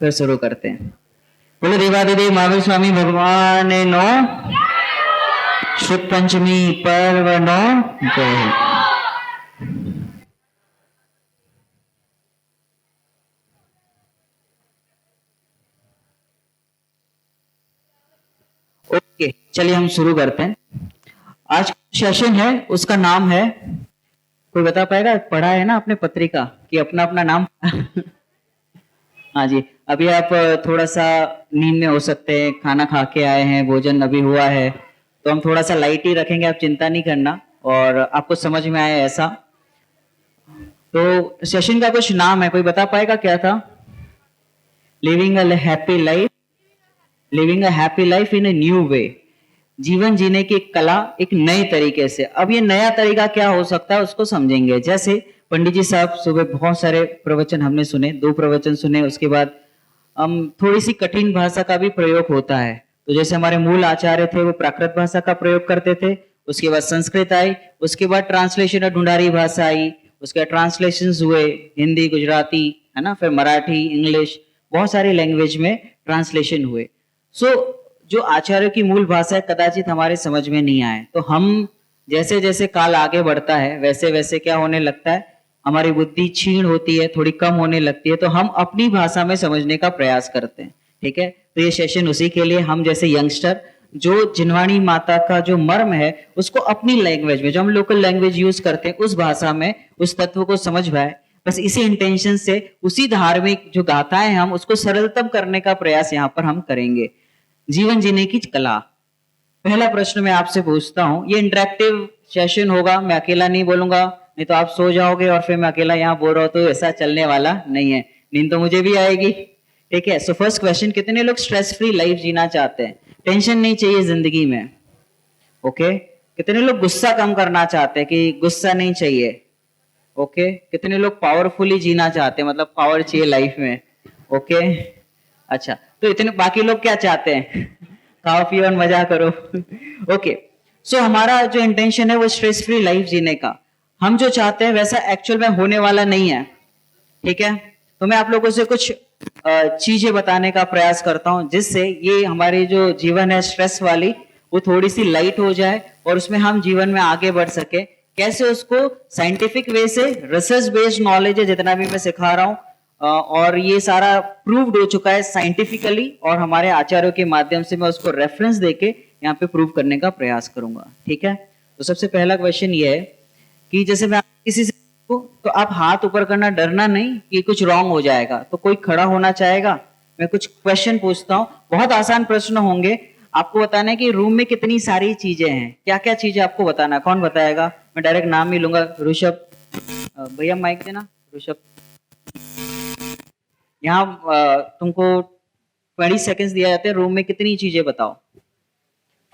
फिर शुरू करते हैं। बोले देवादिदेव महावीर स्वामी भगवान नो शुद्ध पंचमी पर्व नो जय हिंद। ओके, चलिए हम शुरू करते हैं। आज सेशन है, उसका नाम है, कोई बता पाएगा? पढ़ा है ना आपने पत्रिका कि अपना अपना नाम हाँ जी, अभी आप थोड़ा सा नींद में हो सकते हैं, खाना खा के आए हैं, भोजन अभी हुआ है, तो हम थोड़ा सा लाइट ही रखेंगे, आप चिंता नहीं करना और आपको समझ में आए ऐसा। तो सेशन का कुछ नाम है, कोई बता पाएगा क्या था? Living a happy life, living a happy life in a new way. जीवन जीने की एक कला एक नए तरीके से। अब ये नया तरीका क्या हो सकता है उसको समझेंगे। जैसे पंडित जी साहब सुबह बहुत सारे प्रवचन हमने सुने, 2 प्रवचन सुने, उसके बाद हम थोड़ी सी कठिन भाषा का भी प्रयोग होता है। तो जैसे हमारे मूल आचार्य थे वो प्राकृत भाषा का प्रयोग करते थे, उसके बाद संस्कृत आई, उसके बाद ट्रांसलेशन ढूंढारी भाषा आई, उसके बाद ट्रांसलेशन हुए हिंदी, गुजराती, है ना, फिर मराठी, इंग्लिश, बहुत सारी लैंग्वेज में ट्रांसलेशन हुए। सो जो आचार्य की मूल भाषा है कदाचित हमारे समझ में नहीं आए, तो हम जैसे जैसे काल आगे बढ़ता है वैसे वैसे क्या होने लगता है, हमारी बुद्धि क्षीण होती है, थोड़ी कम होने लगती है, तो हम अपनी भाषा में समझने का प्रयास करते हैं। ठीक है, तो ये सेशन उसी के लिए, हम जैसे यंगस्टर जो जिनवाणी माता का जो मर्म है उसको अपनी लैंग्वेज में, जो हम लोकल लैंग्वेज यूज करते हैं, उस भाषा में उस तत्व को समझ पाए, बस इसी इंटेंशन से उसी धार्मिक जो गाथाएं हम उसको सरलतम करने का प्रयास यहाँ पर हम करेंगे। जीवन जीने की कला। पहला प्रश्न मैं आपसे पूछता हूं, ये इंटरेक्टिव सेशन होगा, मैं अकेला नहीं बोलूंगा, नहीं तो आप सो जाओगे और फिर मैं अकेला यहाँ बोल रहा हूं, तो ऐसा चलने वाला नहीं है, नींद तो मुझे भी आएगी। ठीक है, सो फर्स्ट क्वेश्चन, कितने लोग स्ट्रेस फ्री लाइफ जीना चाहते हैं? टेंशन नहीं चाहिए जिंदगी में। ओके, कितने लोग गुस्सा कम करना चाहते हैं कि गुस्सा नहीं चाहिए? ओके, कितने लोग पावरफुली जीना चाहते हैं, मतलब पावर चाहिए लाइफ में? ओके, अच्छा, तो इतने बाकी लोग क्या चाहते हैं? खाओ पियो और मजा करो। ओके, सो हमारा जो इंटेंशन है वो स्ट्रेस फ्री लाइफ जीने का। हम जो चाहते हैं वैसा एक्चुअल में होने वाला नहीं है। ठीक है, तो मैं आप लोगों से कुछ चीजें बताने का प्रयास करता हूं जिससे ये हमारी जो जीवन है स्ट्रेस वाली वो थोड़ी सी लाइट हो जाए और उसमें हम जीवन में आगे बढ़ सके। कैसे उसको साइंटिफिक वे से, रिसर्च बेस्ड नॉलेज है जितना भी मैं सिखा रहा हूं, और ये सारा प्रूव्ड हो चुका है साइंटिफिकली, और हमारे आचार्यों के माध्यम से मैं उसको रेफरेंस देके यहाँ पे प्रूव करने का प्रयास करूंगा। ठीक है, तो सबसे पहला क्वेश्चन ये है कि जैसे मैं किसी से तो आप हाथ ऊपर करना, डरना नहीं कि कुछ रॉन्ग हो जाएगा। तो कोई खड़ा होना चाहेगा? मैं कुछ क्वेश्चन पूछता हूँ, बहुत आसान प्रश्न होंगे। आपको बताना है कि रूम में कितनी सारी चीजें हैं, क्या क्या चीजें आपको बताना है। कौन बताएगा? मैं डायरेक्ट नाम ही लूंगा। ऋषभ, भैया माइक देना। ऋषभ, यहाँ तुमको 20 सेकेंड्स दिया जाते हैं, रूम में कितनी चीजें बताओ।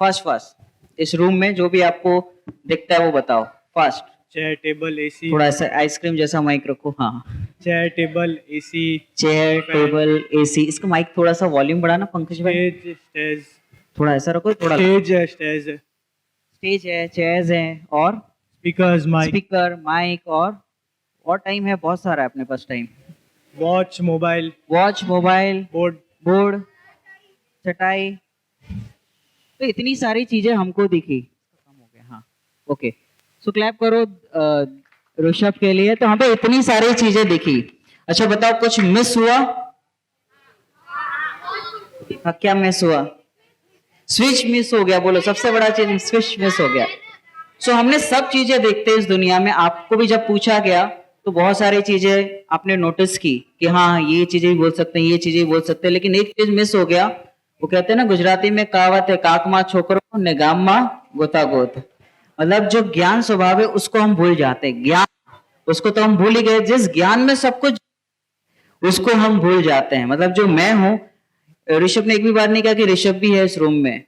फास्ट फास्ट, इस रूम में जो भी आपको दिखता है वो बताओ, फास्ट। Chair, table, AC. थोड़ा सा आइसक्रीम जैसा माइक रखो। हाँ, chair, table, AC. Chair, table, AC. इसका माइक थोड़ा सा वॉल्यूम बढ़ाना पंकज भाई। Stage, stage. थोड़ा ऐसा रखो, थोड़ा। स्टेज है, स्टेज है। स्टेज है, चेयर्स हैं, और स्पीकर्स, माइक। स्पीकर, माइक, और टाइम है, बहुत सारा है अपने पास time. Watch, mobile. Watch, mobile, board. Board, चटाई। तो इतनी सारी चीजें हमको दिखी। कम हो गया, हाँ, ओके, सो क्लैप करो ऋषभ के लिए। तो हमें इतनी सारी चीजें दिखी। अच्छा बताओ, कुछ मिस हुआ? हाँ, क्या मिस हुआ? स्विच मिस हो गया। बोलो, सबसे बड़ा चीज स्विच मिस हो गया। सो हमने सब चीजें देखते हैं इस दुनिया में। आपको भी जब पूछा गया तो बहुत सारी चीजें आपने नोटिस की कि हाँ ये चीजें भी बोल सकते हैं, ये चीजें भी बोल सकते हैं, लेकिन एक चीज मिस हो गया। वो कहते हैं ना, गुजराती में कहावत है, काकमा छोकरो ने गाममा गोता गोत। मतलब जो ज्ञान स्वभाव है उसको हम भूल जाते हैं। ज्ञान, उसको तो हम भूल ही गए। जिस ज्ञान में सब कुछ, उसको हम भूल जाते हैं। मतलब जो मैं हूं, ऋषभ ने एक भी बार नहीं कहा कि ऋषभ भी है इस रूम में।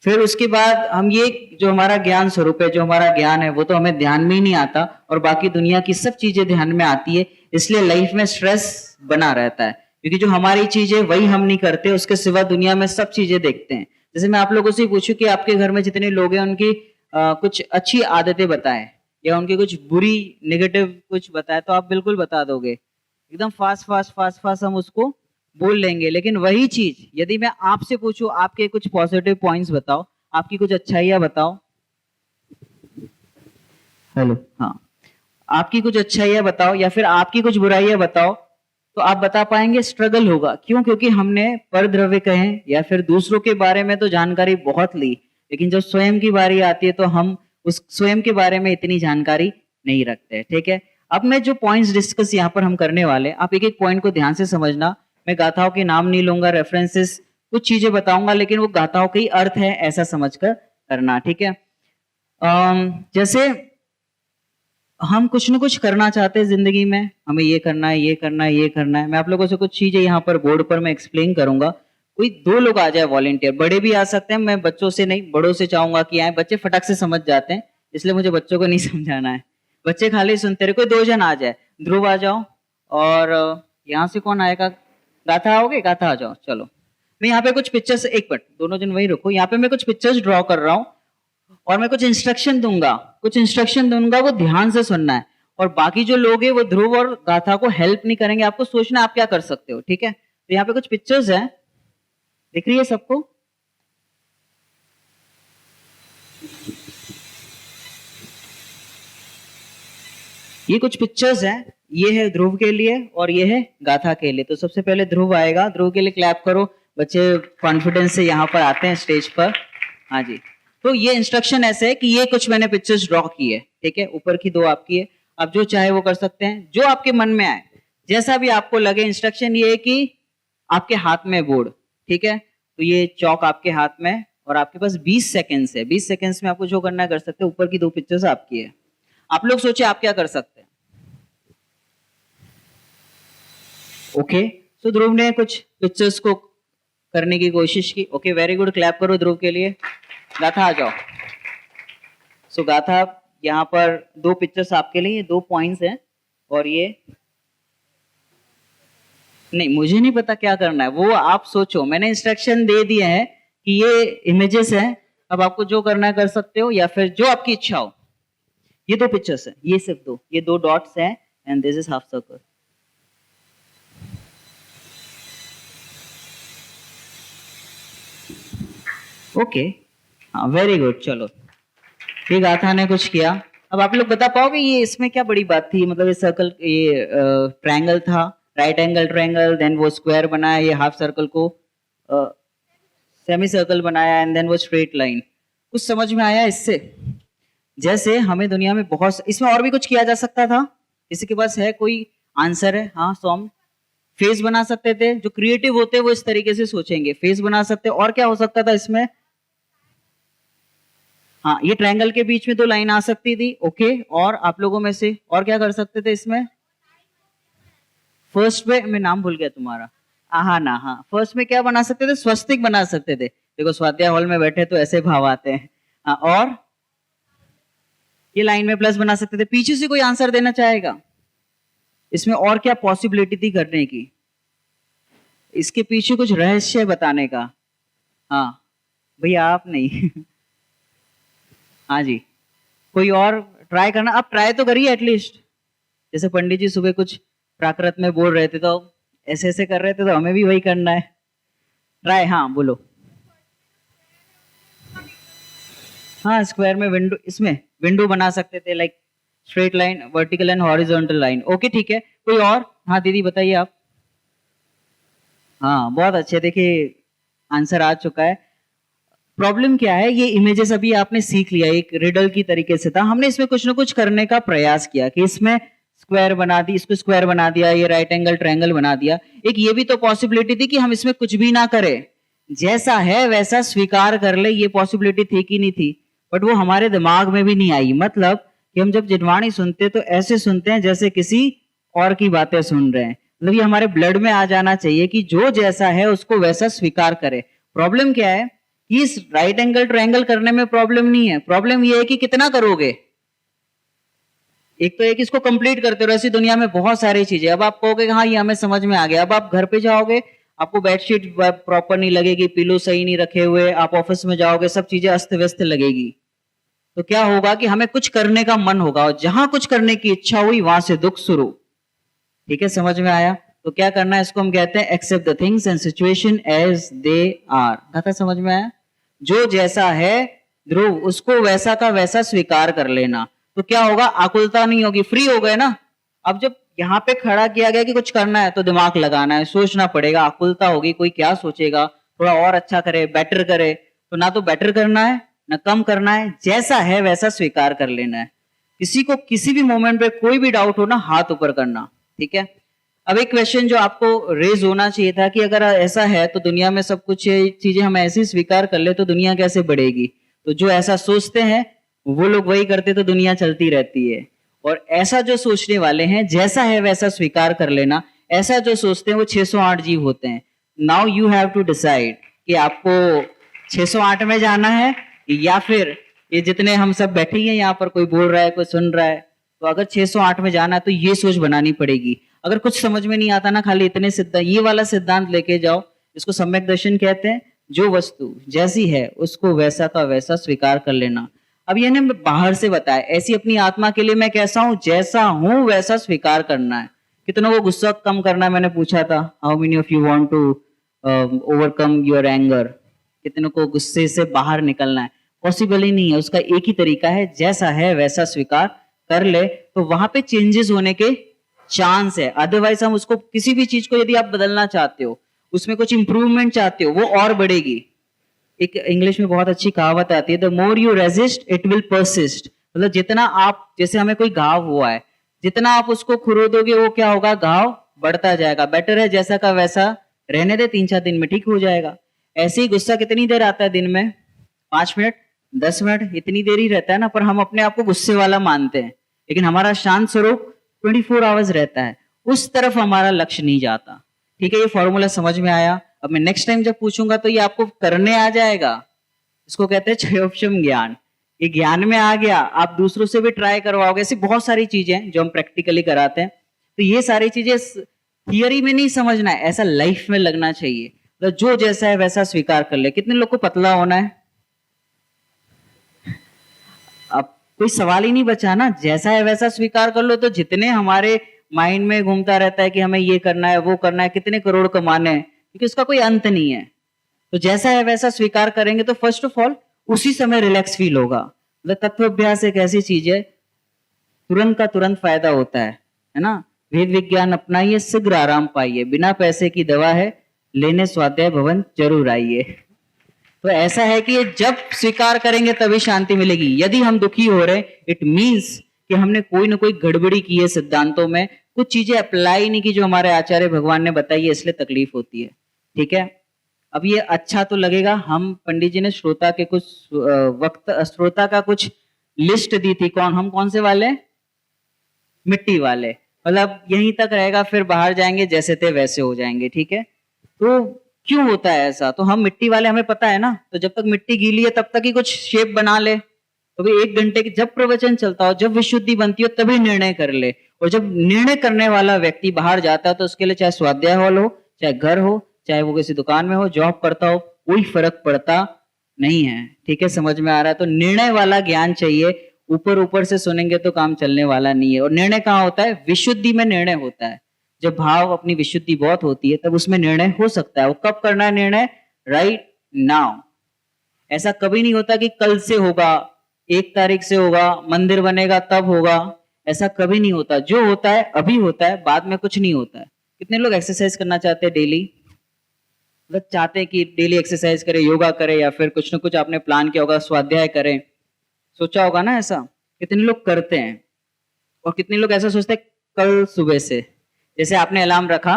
फिर उसके बाद हम ये जो हमारा ज्ञान स्वरूप है, जो हमारा ज्ञान है, वो तो हमें ध्यान में ही नहीं आता, और बाकी दुनिया की सब चीजें ध्यान में आती है। इसलिए लाइफ में स्ट्रेस बना रहता है, क्योंकि जो हमारी चीज है वही हम नहीं करते, उसके सिवा दुनिया में सब चीजें देखते हैं। जैसे मैं आप लोगों से पूछूं कि आपके घर में जितने लोग हैं उनकी कुछ अच्छी आदतें बताएं या उनकी कुछ बुरी नेगेटिव कुछ बताएं, तो आप बिल्कुल बता दोगे। एकदम फास्ट फास्ट फास्ट फास्ट हम उसको बोल लेंगे, लेकिन वही चीज यदि मैं आपसे पूछूं, आपके कुछ पॉजिटिव पॉइंट्स बताओ, आपकी कुछ अच्छाइयां बताओ। हेलो, हाँ, आपकी कुछ अच्छाइयां बताओ या फिर आपकी कुछ बुराइयां बताओ, तो आप बता पाएंगे? स्ट्रगल होगा। क्यों? क्योंकि हमने परद्रव्य कहें या फिर दूसरों के बारे में तो जानकारी बहुत ली, लेकिन जब स्वयं की बारी आती है तो हम उस स्वयं के बारे में इतनी जानकारी नहीं रखते। ठीक है, अब मैं जो पॉइंट्स डिस्कस यहाँ पर हम करने वाले, आप एक एक पॉइंट को ध्यान से समझना। मैं गाथाओं के नाम नहीं लूंगा, रेफरेंसेस, कुछ चीजें बताऊंगा, लेकिन वो गाथाओं का ही अर्थ है ऐसा समझकर करना। ठीक है, जैसे हम कुछ न कुछ करना चाहते हैं जिंदगी में, हमें ये करना है, ये करना है, ये करना है। मैं आप लोगों से कुछ चीजें यहाँ पर बोर्ड पर मैं एक्सप्लेन करूंगा। कोई 2 लोग आ जाए वॉलेंटियर, बड़े भी आ सकते हैं, मैं बच्चों से नहीं बड़ों से चाहूंगा कि आए। बच्चे फटक से समझ जाते हैं, इसलिए मुझे बच्चों को नहीं समझाना है, बच्चे खाली सुनते रहे। कोई 2 जन आ जाए, ध्रुव आ जाओ, और यहाँ से कौन आएगा? गाथा आओगे? गाथा आ जाओ। चलो, मैं यहाँ पे कुछ पिक्चर्स, एक मिनट दोनों जन वही रखो, यहाँ पे मैं कुछ पिक्चर्स ड्रॉ कर रहा हूँ और मैं कुछ इंस्ट्रक्शन दूंगा, वो ध्यान से सुनना है। और बाकी जो लोग हैं वो ध्रुव और गाथा को हेल्प नहीं करेंगे, आपको सोचना है आप क्या कर सकते हो। ठीक है, तो यहाँ पे कुछ पिक्चर्स हैं, दिख रही है सबको? ये कुछ पिक्चर्स हैं, ये है ध्रुव के लिए और ये है गाथा के लिए। तो सबसे पहले ध्रुव आएगा, ध्रुव के लिए क्लैप करो। बच्चे कॉन्फिडेंस से यहाँ पर आते हैं स्टेज पर। हाँ जी, तो ये इंस्ट्रक्शन ऐसे है कि ये कुछ मैंने पिक्चर्स ड्रॉ की है। ठीक है, ऊपर की 2 आपकी है, आप जो चाहे वो कर सकते हैं, जो आपके मन में आए, जैसा भी आपको लगे। इंस्ट्रक्शन ये है कि आपके हाथ में बोर्ड, ठीक है, तो ये चौक आपके हाथ में और आपके पास 20 सेकेंड्स है। 20 सेकेंड्स में आपको जो करना है कर सकते हैं। ऊपर की 2 पिक्चर्स आपकी है, आप लोग सोचिए आप क्या कर सकते हैं। ओके, तो ध्रुव ने कुछ पिक्चर्स को करने की कोशिश की। ओके, वेरी गुड, क्लैप करो ध्रुव के लिए। गाथा आ जाओ। सो गाथा, यहाँ पर 2 पिक्चर्स आपके लिए, 2 पॉइंट्स हैं, और ये नहीं, मुझे नहीं पता क्या करना है, वो आप सोचो। मैंने इंस्ट्रक्शन दे दिए हैं कि ये इमेजेस हैं, अब आपको जो करना है कर सकते हो या फिर जो आपकी इच्छा हो। ये 2 पिक्चर्स हैं, ये सिर्फ 2, ये 2 डॉट्स हैं and this is half circle. Okay, हाँ, वेरी गुड। चलो, ये गाथा ने कुछ किया। अब आप लोग बता पाओगे ये इसमें क्या बड़ी बात थी? मतलब ये सर्कल, ये ट्रायंगल था, राइट एंगल ट्रायंगल, देन वो स्क्वायर बनाया, ये हाफ सर्कल को सेमी सर्कल बनाया, एंड देन वो स्ट्रेट लाइन। कुछ समझ में आया इससे? जैसे हमें दुनिया में बहुत, इसमें और भी कुछ किया जा सकता था। किसी के पास है कोई आंसर है? हाँ, सॉम, फेस बना सकते थे। जो क्रिएटिव होते हैं वो इस तरीके से सोचेंगे, फेस बना सकते। और क्या हो सकता था इसमें? हाँ, ये ट्रायंगल के बीच में 2 लाइन आ सकती थी। ओके, और आप लोगों में से और क्या कर सकते थे इसमें? फर्स्ट में मैं नाम भूल गया तुम्हारा, आहा ना, हाँ, फर्स्ट में क्या बना सकते थे? स्वस्तिक बना सकते थे। देखो, स्वाध्याय हॉल में बैठे तो ऐसे भाव आते हैं। हाँ, और ये लाइन में प्लस बना सकते थे। पीछे से कोई आंसर देना चाहेगा? इसमें और क्या पॉसिबिलिटी थी करने की? इसके पीछे कुछ रहस्य बताने का। हाँ भैया, आप नहीं हाँ जी, कोई और ट्राई करना? आप ट्राई तो करिए एटलीस्ट। जैसे पंडित जी सुबह कुछ प्राकृत में बोल रहे थे तो ऐसे ऐसे कर रहे थे, तो हमें भी वही करना है। ट्राई, हाँ बोलो। हाँ, स्क्वायर में विंडो, इसमें विंडो बना सकते थे, like straight line, vertical and horizontal line. Okay, ठीक है, कोई और? हाँ दीदी बताइए आप। हाँ, बहुत अच्छे, देखिए आंसर आ चुका है। प्रॉब्लम क्या है, ये इमेजेस अभी आपने सीख लिया, एक रिडल की तरीके से था। हमने इसमें कुछ ना कुछ करने का प्रयास किया कि इसमें स्क्वायर बना दी, इसको स्क्वायर बना दिया, ये राइट एंगल ट्रायंगल बना दिया। एक ये भी तो पॉसिबिलिटी थी कि हम इसमें कुछ भी ना करें, जैसा है वैसा स्वीकार कर ले। ये पॉसिबिलिटी थी कि नहीं थी? बट वो हमारे दिमाग में भी नहीं आई। मतलब कि हम जब जिनवाणी सुनते तो ऐसे सुनते हैं जैसे किसी और की बातें सुन रहे हैं। मतलब ये हमारे ब्लड में आ जाना चाहिए कि जो जैसा है उसको वैसा स्वीकार करे। प्रॉब्लम क्या है कि इस राइट एंगल ट्रायंगल करने में प्रॉब्लम नहीं है, प्रॉब्लम ये है कि कितना करोगे। एक तो एक इसको कंप्लीट करते रहो। ऐसी दुनिया में बहुत सारी चीजें। अब आप कहोगे हाँ ये हमें समझ में आ गया। अब आप घर पे जाओगे, आपको बेडशीट प्रॉपर नहीं लगेगी, पिलो सही नहीं रखे हुए, आप ऑफिस में जाओगे, सब चीजें अस्त व्यस्त लगेगी। तो क्या होगा कि हमें कुछ करने का मन होगा, और जहां कुछ करने की इच्छा हुई वहां से दुख शुरू। ठीक है, समझ में आया? तो क्या करना है, इसको हम कहते हैं accept the things and situation as they are. कथा समझ में आया? जो जैसा है ध्रुव, उसको वैसा का वैसा स्वीकार कर लेना, तो क्या होगा, आकुलता नहीं होगी, फ्री हो गए ना। अब जब यहाँ पे खड़ा किया गया कि कुछ करना है तो दिमाग लगाना है, सोचना पड़ेगा, आकुलता होगी, कोई क्या सोचेगा, थोड़ा और अच्छा करे, बेटर करे, तो ना तो बेटर करना है ना कम करना है, जैसा है वैसा स्वीकार कर लेना है। किसी को किसी भी मोमेंट पे कोई भी डाउट हो ना, हाथ ऊपर करना, ठीक है। अब एक क्वेश्चन जो आपको रेज होना चाहिए था कि अगर ऐसा है तो दुनिया में सब कुछ चीजें हम ऐसी स्वीकार कर ले तो दुनिया कैसे बढ़ेगी। तो जो ऐसा सोचते हैं वो लोग वही करते तो दुनिया चलती रहती है। और ऐसा जो सोचने वाले हैं, जैसा है वैसा स्वीकार कर लेना, ऐसा जो सोचते हैं वो 608 जीव होते हैं। Now you have to decide कि आपको 608 में जाना है या फिर ये जितने हम सब बैठे हैं यहाँ पर, कोई बोल रहा है कोई सुन रहा है, तो अगर 608 में जाना है तो ये सोच बनानी पड़ेगी। अगर कुछ समझ में नहीं आता ना, खाली इतने सिद्धांत, ये वाला सिद्धांत लेके जाओ, इसको सम्यक दर्शन कहते हैं। जो वस्तु जैसी है उसको वैसा का वैसा स्वीकार कर लेना। अब ये ने बाहर से बताया, ऐसी अपनी आत्मा के लिए मैं कैसा हूं, जैसा हूं वैसा स्वीकार करना है। कितनों को गुस्सा कम करना है, मैंने पूछा था, how many of you want to overcome your anger. कितनों को गुस्से से बाहर निकलना है, पॉसिबल ही नहीं है। उसका एक ही तरीका है, जैसा है वैसा स्वीकार कर ले, तो वहां पे चेंजेस होने के चांस है। अदरवाइज हम उसको, किसी भी चीज को यदि आप बदलना चाहते हो, उसमें कुछ इंप्रूवमेंट चाहते हो, वो और बढ़ेगी। एक इंग्लिश में बहुत अच्छी कहावत आती है, the more you resist it will persist. मतलब जितना आप, जैसे हमें कोई घाव हुआ है, जितना आप उसको खुरोदोगे वो क्या होगा, घाव बढ़ता जाएगा। बेटर है जैसा का वैसा रहने दे, 3-4 दिन में ठीक हो जाएगा। ऐसे ही गुस्सा कितनी देर आता है दिन में, 5 मिनट 10 मिनट, इतनी देर ही रहता है ना। पर हम अपने आप को गुस्से वाला मानते हैं, लेकिन हमारा शांत स्वरूप 24 आवर्स रहता है। उस तरफ हमारा लक्ष्य नहीं जाता। ठीक है, ये फॉर्मूला समझ में आया। अब मैं नेक्स्ट टाइम जब पूछूंगा तो ये आपको करने आ जाएगा। इसको कहते हैं क्षयोपशम ज्ञान। ये ज्ञान में आ गया, आप दूसरों से भी ट्राई करवाओगे। ऐसी बहुत सारी चीजें हैं जो हम प्रैक्टिकली कराते हैं। तो ये सारी चीजें थियरी में नहीं समझना है, ऐसा लाइफ में लगना चाहिए। तो जो जैसा है वैसा स्वीकार कर ले। कितने लोग को पतला होना है? अब कोई सवाल ही नहीं बचा ना, जैसा है वैसा स्वीकार कर लो। तो जितने हमारे माइंड में घूमता रहता है कि हमें ये करना है वो करना है, कितने करोड़ कमाने हैं, क्योंकि उसका कोई अंत नहीं है। तो जैसा है वैसा स्वीकार करेंगे तो फर्स्ट ऑफ ऑल उसी समय रिलैक्स फील होगा। मतलब तत्व अभ्यास एक ऐसी चीज है, तुरंत का तुरंत फायदा होता है ना। वेद विज्ञान अपनाइए, शीघ्र आराम पाइए, बिना पैसे की दवा है, लेने स्वाध्याय भवन जरूर आइए। तो ऐसा है कि ये जब स्वीकार करेंगे तभी शांति मिलेगी। यदि हम दुखी हो रहे, इट मीन्स कि हमने कोई ना कोई गड़बड़ी की है सिद्धांतों में, कुछ चीजें अप्लाई नहीं की जो हमारे आचार्य भगवान ने बताई है, इसलिए तकलीफ होती है। ठीक है, अब ये अच्छा तो लगेगा। हम पंडित जी ने श्रोता के कुछ श्रोता का कुछ लिस्ट दी थी। हम कौन से वाले? मिट्टी वाले। मतलब यहीं तक रहेगा, फिर बाहर जाएंगे जैसे थे वैसे हो जाएंगे। ठीक है, तो क्यों होता है ऐसा? तो हम मिट्टी वाले, हमें पता है ना। तो जब तक मिट्टी गीली है तब तक ही कुछ शेप बना ले। तो भी 1 घंटे की जब प्रवचन चलता हो, जब विशुद्धि बनती हो, तभी निर्णय कर ले। और जब निर्णय करने वाला व्यक्ति बाहर जाता है तो उसके लिए चाहे स्वाध्याय हॉल हो, चाहे घर हो, चाहे वो किसी दुकान में हो, जॉब करता हो, कोई फर्क पड़ता नहीं है। ठीक है, समझ में आ रहा है? तो निर्णय वाला ज्ञान चाहिए। ऊपर ऊपर से सुनेंगे तो काम चलने वाला नहीं है। और निर्णय कहाँ होता है? विशुद्धि में निर्णय होता है। जब भाव अपनी विशुद्धि बहुत होती है तब उसमें निर्णय हो सकता है। वो कब करना है निर्णय? Right now. ऐसा कभी नहीं होता कि कल से होगा, 1 तारीख से होगा, मंदिर बनेगा तब होगा। ऐसा कभी नहीं होता। जो होता है अभी होता है, बाद में कुछ नहीं होता है। कितने लोग एक्सरसाइज करना चाहते हैं डेली? मतलब चाहते हैं कि डेली एक्सरसाइज करें, योगा करें, या फिर कुछ ना कुछ आपने प्लान किया होगा, स्वाध्याय करें, सोचा होगा ना ऐसा। कितने लोग करते हैं? और कितने लोग ऐसा सोचते हैं कल सुबह से, जैसे आपने अलार्म रखा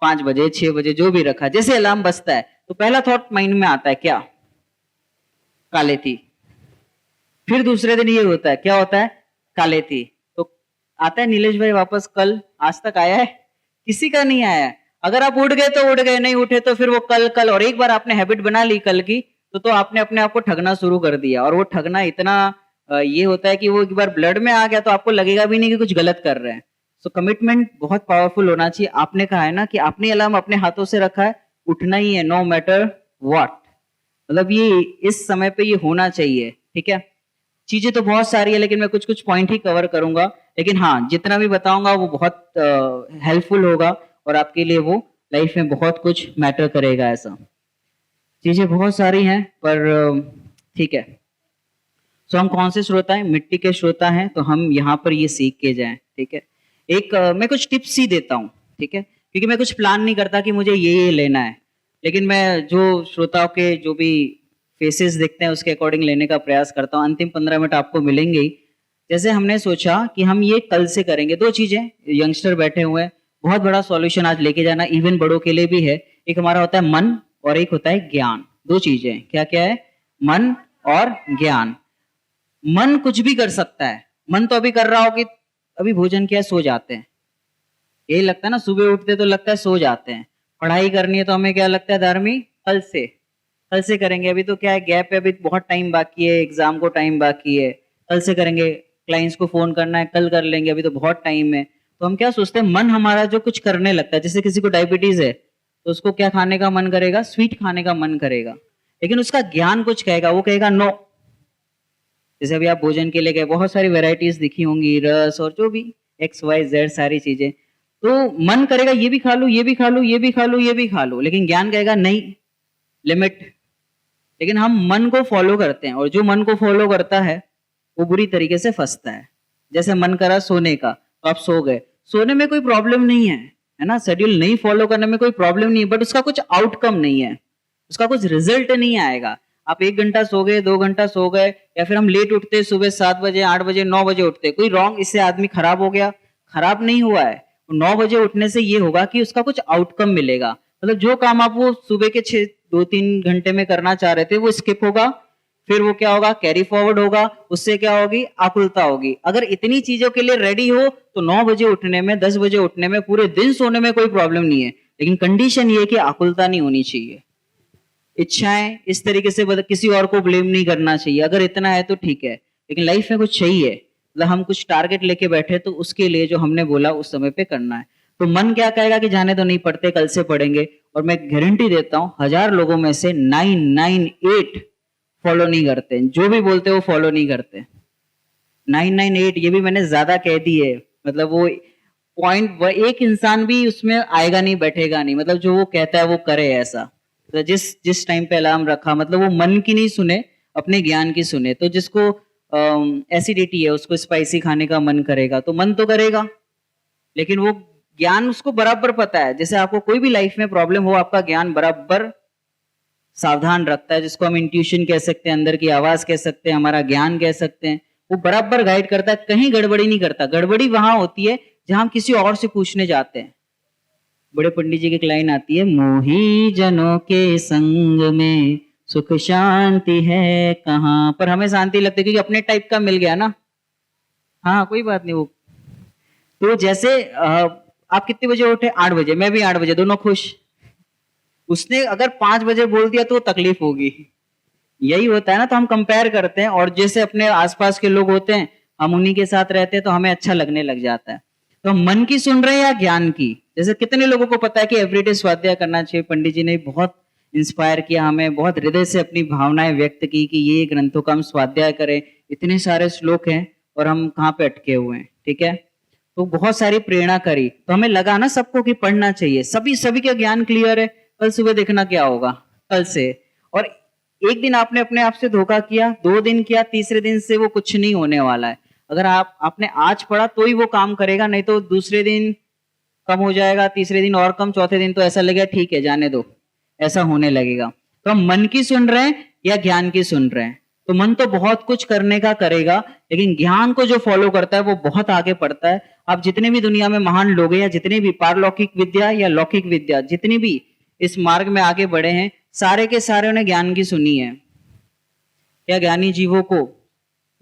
5 बजे 6 बजे जो भी रखा, जैसे अलार्म बजता है तो पहला थॉट माइंड में आता है क्या? काले थी। फिर दूसरे दिन ये होता है, क्या होता है? काले थी। तो आता है नीलेश भाई वापस कल, आज तक आया है? किसी का नहीं आया है। अगर आप उठ गए तो उठ गए, नहीं उठे तो फिर वो कल कल। और एक बार आपने हैबिट बना ली कल की, तो आपने अपने आप को ठगना शुरू कर दिया। और वो ठगना इतना ये होता है कि वो एक बार ब्लड में आ गया तो आपको लगेगा भी नहीं कि कुछ गलत कर रहे हैं। सो कमिटमेंट बहुत पावरफुल होना चाहिए। आपने कहा है ना कि आपने अलार्म अपने हाथों से रखा है, उठना ही है, नो मैटर व्हाट। मतलब ये इस समय पे ये होना चाहिए। ठीक है, चीजें तो बहुत सारी है लेकिन मैं कुछ कुछ पॉइंट ही कवर करूंगा। लेकिन हाँ, जितना भी बताऊंगा वो बहुत हेल्पफुल होगा। और आपके लिए वो लाइफ में बहुत कुछ मैटर करेगा। ऐसा चीजें बहुत सारी हैं, पर ठीक है। सो हम कौन से श्रोता हैं? मिट्टी के श्रोता हैं, तो हम यहाँ पर ये सीख के जाएं। ठीक है, एक मैं कुछ टिप्स ही देता हूँ। ठीक है, क्योंकि मैं कुछ प्लान नहीं करता कि मुझे ये लेना है, लेकिन मैं जो श्रोताओं के जो भी फेसेस देखते हैं उसके अकॉर्डिंग लेने का प्रयास करता हूँ। अंतिम 15 मिनट आपको मिलेंगे ही। जैसे हमने सोचा कि हम ये कल से करेंगे, दो चीजें, यंगस्टर बैठे हुए हैं, बहुत बड़ा सॉल्यूशन आज लेके जाना, इवन बड़ों के लिए भी है। एक हमारा होता है मन और एक होता है ज्ञान। दो चीजें, क्या क्या है? मन और ज्ञान। मन कुछ भी कर सकता है। मन तो अभी कर रहा हो कि अभी भोजन किया, सो जाते हैं, यही लगता है ना। सुबह उठते तो लगता है सो जाते हैं। पढ़ाई करनी है तो हमें क्या लगता है? धर्मी कल से करेंगे, अभी तो क्या है, गैप है, अभी बहुत टाइम बाकी है, एग्जाम को टाइम बाकी है, कल से करेंगे। क्लाइंट्स को फोन करना है, कल कर लेंगे, अभी तो बहुत टाइम है। तो हम क्या सोचते हैं? मन हमारा जो कुछ करने लगता है, जैसे किसी को डायबिटीज है तो उसको क्या खाने का मन करेगा? स्वीट खाने का मन करेगा, लेकिन उसका ज्ञान कुछ कहेगा, वो कहेगा नो। जैसे अभी आप भोजन के लिए गए, बहुत सारी वेराइटीज दिखी होंगी, रस और जो भी XYZ सारी चीजें, तो मन करेगा ये भी खा लूं, ये भी खा लूं, ये भी खा लूं, ये भी खा लूं, लेकिन ज्ञान कहेगा नहीं, लिमिट। लेकिन हम मन को फॉलो करते हैं, और जो मन को फॉलो करता है वो बुरी तरीके से फंसता है। जैसे मन करा सोने का, तो आप सो गए, सोने में कोई प्रॉब्लम नहीं है ना, शेड्यूल नहीं फॉलो करने में कोई प्रॉब्लम नहीं है, बट उसका कुछ आउटकम नहीं है, उसका कुछ रिजल्ट नहीं आएगा। आप 1 घंटा सो गए, 2 घंटा सो गए, या फिर हम लेट उठते, सुबह 7 बजे, 8 बजे, 9 बजे उठते, कोई रॉन्ग, इससे आदमी खराब हो गया? खराब नहीं हुआ है। 9 बजे उठने से ये होगा कि उसका कुछ आउटकम मिलेगा, मतलब जो काम आप वो सुबह के 2-3 घंटे में करना चाह रहे थे वो स्किप होगा, फिर वो क्या होगा? कैरी फॉरवर्ड होगा, उससे क्या होगी? आकुलता होगी। अगर इतनी चीजों के लिए रेडी हो तो 9 बजे उठने में, 10 बजे उठने में, पूरे दिन सोने में कोई प्रॉब्लम नहीं है, लेकिन कंडीशन ये है कि आकुलता नहीं होनी चाहिए। इच्छाएं इस तरीके से किसी और को ब्लेम नहीं करना चाहिए। अगर इतना है तो ठीक है, लेकिन लाइफ में कुछ चाहिए, मतलब हम कुछ टारगेट लेके बैठे तो उसके लिए जो हमने बोला उस समय पे करना है। तो मन क्या कहेगा कि जाने तो नहीं पढ़ते, कल से पढ़ेंगे, और मैं गारंटी देता हूं 1000 लोगों में से 998 फॉलो नहीं करते, जो भी बोलते वो फॉलो नहीं करते। 998, ये भी मैंने ज्यादा कह दी है, मतलब वो पॉइंट, एक इंसान भी उसमें आएगा नहीं, बैठेगा नहीं, मतलब जो वो कहता है वो करे ऐसा। तो जिस जिस टाइम पे अलार्म रखा, मतलब वो मन की नहीं सुने, अपने ज्ञान की सुने। तो जिसको एसिडिटी है उसको स्पाइसी खाने का मन करेगा, तो मन तो करेगा, लेकिन वो ज्ञान उसको बराबर पता है। जैसे आपको कोई भी लाइफ में प्रॉब्लम हो, आपका ज्ञान बराबर सावधान रखता है, जिसको हम इंट्यूशन कह सकते हैं, अंदर की आवाज कह सकते हैं, हमारा ज्ञान कह सकते हैं, वो बराबर गाइड करता है, कहीं गड़बड़ी नहीं करता। गड़बड़ी वहां होती है जहां हम किसी और से पूछने जाते हैं। बड़े पंडित जी की एक लाइन आती है, मोही जनों के संग में सुख शांति है कहाँ, पर हमें शांति लगती है क्योंकि अपने टाइप का मिल गया ना। हाँ कोई बात नहीं। वो तो जैसे आप कितने बजे उठे? 8 बजे, मैं भी 8 बजे, दोनों खुश। उसने अगर 5 बजे बोल दिया तो तकलीफ होगी। यही होता है ना, तो हम कंपेयर करते हैं, और जैसे अपने आसपास के लोग होते हैं हम उन्हीं के साथ रहते हैं तो हमें अच्छा लगने लग जाता है। तो हम मन की सुन रहे हैं या ज्ञान की? जैसे कितने लोगों को पता है कि एवरीडे स्वाध्याय करना चाहिए? पंडित जी ने बहुत इंस्पायर किया हमें, बहुत हृदय से अपनी भावनाएं व्यक्त की कि ये ग्रंथों का हम स्वाध्याय करें। इतने सारे श्लोक हैं और हम कहाँ पे अटके हुए हैं। ठीक है, तो बहुत सारी प्रेरणा करी, तो हमें लगा ना सबको कि पढ़ना चाहिए। सभी का ज्ञान क्लियर है, कल सुबह देखना क्या होगा कल से। और एक दिन आपने अपने आप से धोखा किया, 2 दिन किया, तीसरे दिन से वो कुछ नहीं होने वाला है। अगर आपने आज पढ़ा तो ही वो काम करेगा, नहीं तो दूसरे दिन कम हो जाएगा, तीसरे दिन और कम, चौथे दिन तो ऐसा लगेगा ठीक है जाने दो, ऐसा होने लगेगा। तो हम मन की सुन रहे हैं या ज्ञान की सुन रहे हैं? तो मन तो बहुत कुछ करने का करेगा, लेकिन ज्ञान को जो फॉलो करता है वो बहुत आगे पढ़ता है। आप जितने भी दुनिया में महान लोग हैं, या जितने भी पारलौकिक विद्या या लौकिक विद्या, जितनी भी इस मार्ग में आगे बढ़े हैं, सारे के सारे उन्हें ज्ञान की सुनी है। क्या ज्ञानी जीवों को,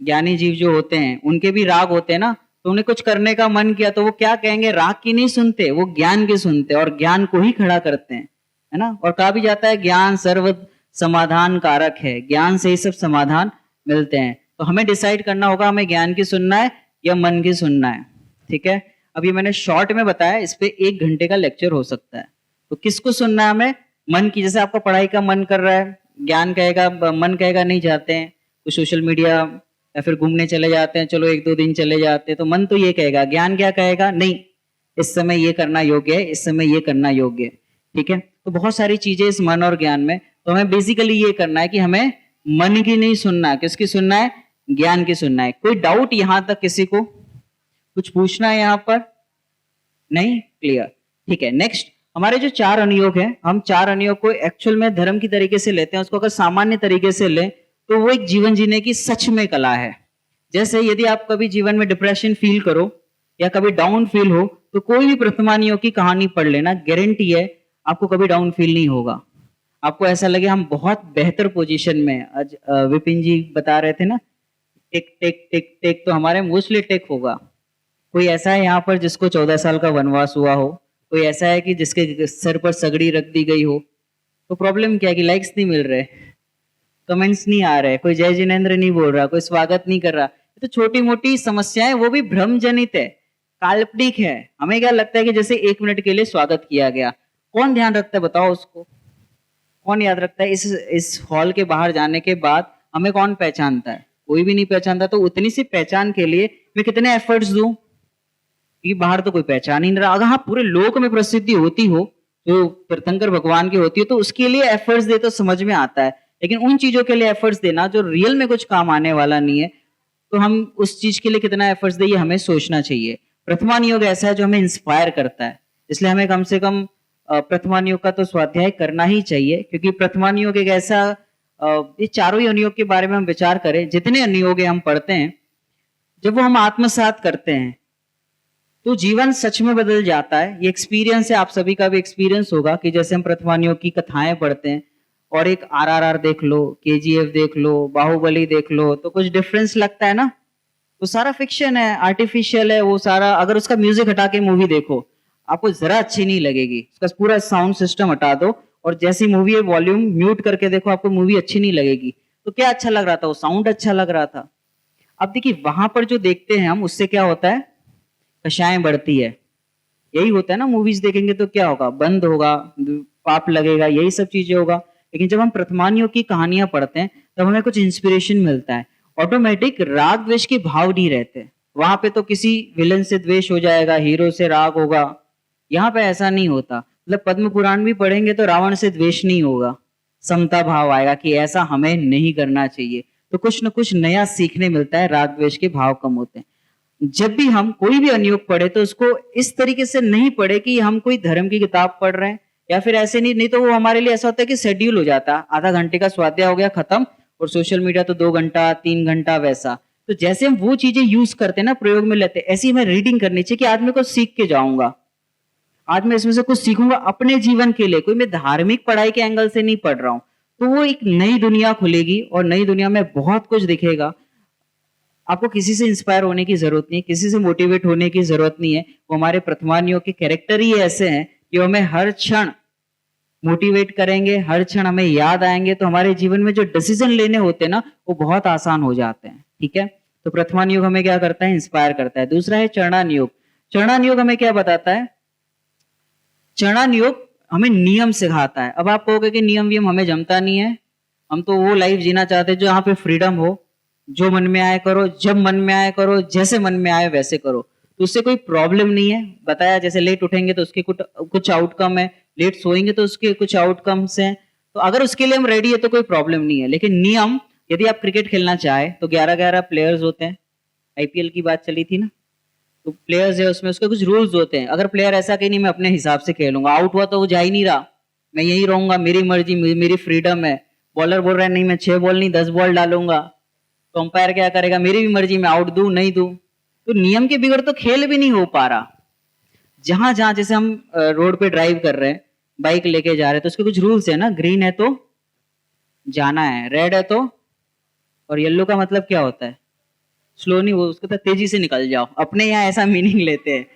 ज्ञानी जीव जो होते हैं उनके भी राग होते हैं ना, तो उन्हें कुछ करने का मन किया तो वो क्या कहेंगे? राग की नहीं सुनते, वो ज्ञान की सुनते और ज्ञान को ही खड़ा करते हैं, है ना। और कहा भी जाता है ज्ञान सर्व समाधान कारक है, ज्ञान से ही सब समाधान मिलते हैं। तो हमें डिसाइड करना होगा हमें ज्ञान की सुनना है या मन की सुनना है। ठीक है, अभी मैंने शॉर्ट में बताया, इस पे 1 घंटे का लेक्चर हो सकता है। तो किसको सुनना है हमें? मन की। जैसे आपका पढ़ाई का मन कर रहा है, ज्ञान कहेगा, मन कहेगा नहीं जाते हैं, तो सोशल मीडिया या फिर घूमने चले जाते हैं, चलो 1-2 दिन चले जाते हैं, तो मन तो ये कहेगा। ज्ञान क्या कहेगा? नहीं, इस समय ये करना योग्य है, इस समय ये करना योग्य है। ठीक है, तो बहुत सारी चीजें इस मन और ज्ञान में, तो हमें बेसिकली ये करना है कि हमें मन की नहीं सुनना है, किसकी सुनना है? ज्ञान की सुनना है। कोई डाउट यहां तक किसी को? कुछ पूछना है यहां पर? नहीं? क्लियर। ठीक है, नेक्स्ट हमारे जो 4 अनुयोग हैं, हम 4 अनुयोग को एक्चुअल में धर्म की तरीके से लेते हैं। उसको अगर सामान्य तरीके से लें तो वो एक जीवन जीने की सच में कला है। जैसे यदि आप कभी जीवन में डिप्रेशन फील करो या कभी डाउन फील हो, तो कोई भी प्रथमानियों की कहानी पढ़ लेना, गारंटी है आपको कभी डाउन फील नहीं होगा। आपको ऐसा लगे हम बहुत बेहतर पोजीशन में हैं। आज विपिन जी बता रहे थे ना, टिक टिक टिक टिक, तो हमारे मोस्टली टिक होगा। कोई ऐसा है यहाँ पर जिसको 14 साल का वनवास हुआ हो? कोई ऐसा है कि जिसके सर पर सगड़ी रख दी गई हो? तो प्रॉब्लम क्या है कि लाइक्स नहीं मिल रहे, कमेंट्स नहीं आ रहे, कोई जय जिनेंद्र नहीं बोल रहा, कोई स्वागत नहीं कर रहा। तो छोटी मोटी समस्याएं, वो भी भ्रम जनित है, काल्पनिक है। हमें क्या लगता है कि जैसे 1 मिनट के लिए स्वागत किया गया। कौन ध्यान रखता है बताओ उसको? कौन याद रखता है? इस हॉल के बाहर जाने के बाद हमें कौन पहचानता है? कोई भी नहीं पहचानता। तो उतनी सी पहचान के लिए मैं कितने एफर्ट्स दूं? कि बाहर तो कोई पहचान ही नहीं रहा। अगर हाँ पूरे लोक में प्रसिद्धि होती हो, जो तीर्थंकर भगवान की होती हो, तो उसके लिए एफर्ट्स दे तो समझ में आता है। लेकिन उन चीजों के लिए एफर्ट्स देना जो रियल में कुछ काम आने वाला नहीं है, तो हम उस चीज के लिए कितना एफर्ट्स दें, ये हमें सोचना चाहिए। प्रथमान योग ऐसा है जो हमें इंस्पायर करता है, इसलिए हमें कम से कम प्रथमान योग का तो स्वाध्याय करना ही चाहिए। क्योंकि प्रथमान योग एक ऐसा, ये चारों ही अनुयोग के बारे में हम विचार करें, जितने अनुयोग हम पढ़ते हैं, जब वो हम आत्मसात करते हैं तो जीवन सच में बदल जाता है। ये एक्सपीरियंस है, आप सभी का भी एक्सपीरियंस होगा कि जैसे हम प्रथमान योग की कथाएं पढ़ते हैं और एक आरआरआर देख लो, केजीएफ देख लो, बाहुबली देख लो, तो कुछ डिफरेंस लगता है ना। वो सारा फिक्शन है, आर्टिफिशियल है वो सारा। अगर उसका म्यूजिक हटा के मूवी देखो, आपको जरा अच्छी नहीं लगेगी। उसका पूरा साउंड सिस्टम हटा दो और जैसी मूवी है वॉल्यूम म्यूट करके देखो, आपको मूवी अच्छी नहीं लगेगी। तो क्या अच्छा लग रहा था? वो साउंड अच्छा लग रहा था। अब देखिए वहां पर जो देखते हैं हम, उससे क्या होता है? कषाय बढ़ती है। यही होता है ना, मूवीज देखेंगे तो क्या होगा? बंद होगा, पाप लगेगा, यही सब चीजें होगा। लेकिन जब हम प्रथमानियों की कहानियां पढ़ते हैं तब हमें कुछ इंस्पिरेशन मिलता है। ऑटोमेटिक राग द्वेष के भाव नहीं रहते। वहां पे तो किसी विलन से द्वेष हो जाएगा, हीरो से राग होगा। यहाँ पे ऐसा नहीं होता। मतलब पद्म पुराण भी पढ़ेंगे तो रावण से द्वेष नहीं होगा, समता भाव आएगा कि ऐसा हमें नहीं करना चाहिए। तो कुछ न कुछ नया सीखने मिलता है, राग द्वेष के भाव कम होते हैं। जब भी हम कोई भी अनुयोग पढ़े तो उसको इस तरीके से नहीं पढ़े कि हम कोई धर्म की किताब पढ़ रहे हैं, या फिर ऐसे नहीं तो वो हमारे लिए ऐसा होता है कि शेड्यूल हो जाता है। आधा घंटे का स्वाध्याय हो गया, खत्म, और सोशल मीडिया तो 2 घंटा 3 घंटा वैसा। तो जैसे हम वो चीजें यूज करते हैं ना, प्रयोग में लेते हैं, ऐसी हमें रीडिंग करनी चाहिए कि आज मैं कुछ सीख के जाऊंगा, आज मैं इसमें से कुछ सीखूंगा अपने जीवन के लिए। कोई मैं धार्मिक पढ़ाई के एंगल से नहीं पढ़ रहा हूं। तो वो एक नई दुनिया खुलेगी और नई दुनिया में बहुत कुछ दिखेगा। आपको किसी से इंस्पायर होने की जरूरत नहीं है, किसी से मोटिवेट होने की जरूरत नहीं है। वो हमारे प्रथमानियों के कैरेक्टर ही ऐसे हैं कि हमें हर क्षण मोटिवेट करेंगे, हर क्षण हमें याद आएंगे। तो हमारे जीवन में जो डिसीजन लेने होते हैं ना, वो बहुत आसान हो जाते हैं। ठीक है, तो प्रथमान योग हमें क्या करता है? इंस्पायर करता है। दूसरा है चरणान योग। चरणान योग हमें क्या बताता है? चरणान योग हमें नियम सिखाता है। अब आप कहोगे कि नियम वियम हमें जमता नहीं है, हम तो वो लाइफ जीना चाहते हैं जो यहाँ पे फ्रीडम हो, जो मन में आए करो, जब मन में आए करो, जैसे मन में आए वैसे करो। तो उससे कोई प्रॉब्लम नहीं है। बताया जैसे लेट उठेंगे तो उसके कुछ आउटकम है, लेट सोएंगे तो उसके कुछ आउटकम्स हैं। तो अगर उसके लिए हम रेडी है तो कोई प्रॉब्लम नहीं है। लेकिन नियम, यदि आप क्रिकेट खेलना चाहे तो 11-11 प्लेयर्स होते हैं। आईपीएल की बात चली थी ना, तो प्लेयर्स है उसमें, उसके कुछ रूल्स होते हैं। अगर प्लेयर ऐसा कि नहीं मैं अपने हिसाब से खेलूंगा, आउट हुआ तो वो जा ही नहीं रहा, मैं यही रहूंगा, मेरी मर्जी, मेरी फ्रीडम है। बॉलर बोल रहा है नहीं मैं 6 बॉल नहीं 10 बॉल डालूंगा, तो अंपायर क्या करेगा? मेरी भी मर्जी, मैं आउट दूं नहीं दूं। तो नियम के बिगड़ तो खेल भी नहीं हो पा रहा। जहां जहां जैसे हम रोड पे ड्राइव कर रहे हैं, बाइक लेके जा रहे हैं, तो उसके कुछ रूल्स है ना। ग्रीन है तो जाना है, रेड है तो, और येलो का मतलब क्या होता है? स्लो नहीं, वो उसको तो तेजी से निकल जाओ। अपने यहाँ ऐसा मीनिंग लेते हैं।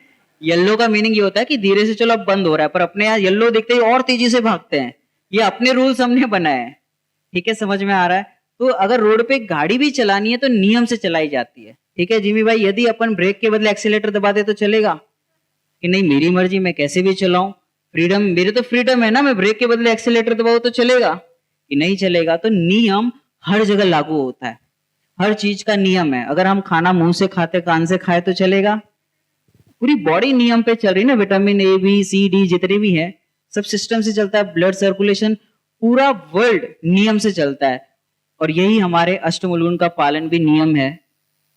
येलो का मीनिंग ये होता है कि धीरे से चलो अब बंद हो रहा है, पर अपने यहाँ येलो दिखते ही और तेजी से भागते हैं। ये अपने रूल्स हमने बनाए हैं। ठीक है, समझ में आ रहा है? तो अगर रोड पे गाड़ी भी चलानी है तो नियम से चलाई जाती है। ठीक है जिमी भाई, यदि अपन ब्रेक के बदले एक्सीलेटर दबा दे तो चलेगा कि नहीं? मेरी मर्जी, मैं कैसे भी चलाऊं, फ्रीडम, मेरे तो फ्रीडम है ना, मैं ब्रेक के बदले एक्सीलेटर दबाऊं तो चलेगा कि नहीं चलेगा? तो नियम हर जगह लागू होता है, हर चीज का नियम है। अगर हम खाना मुंह से खाते कान से खाए तो चलेगा? पूरी बॉडी नियम पे चल रही है ना, vitamin A B C D जितने भी हैं सब सिस्टम से चलता है, ब्लड सर्कुलेशन पूरा वर्ल्ड नियम से चलता है। और यही हमारे अष्टमूल का पालन भी नियम है।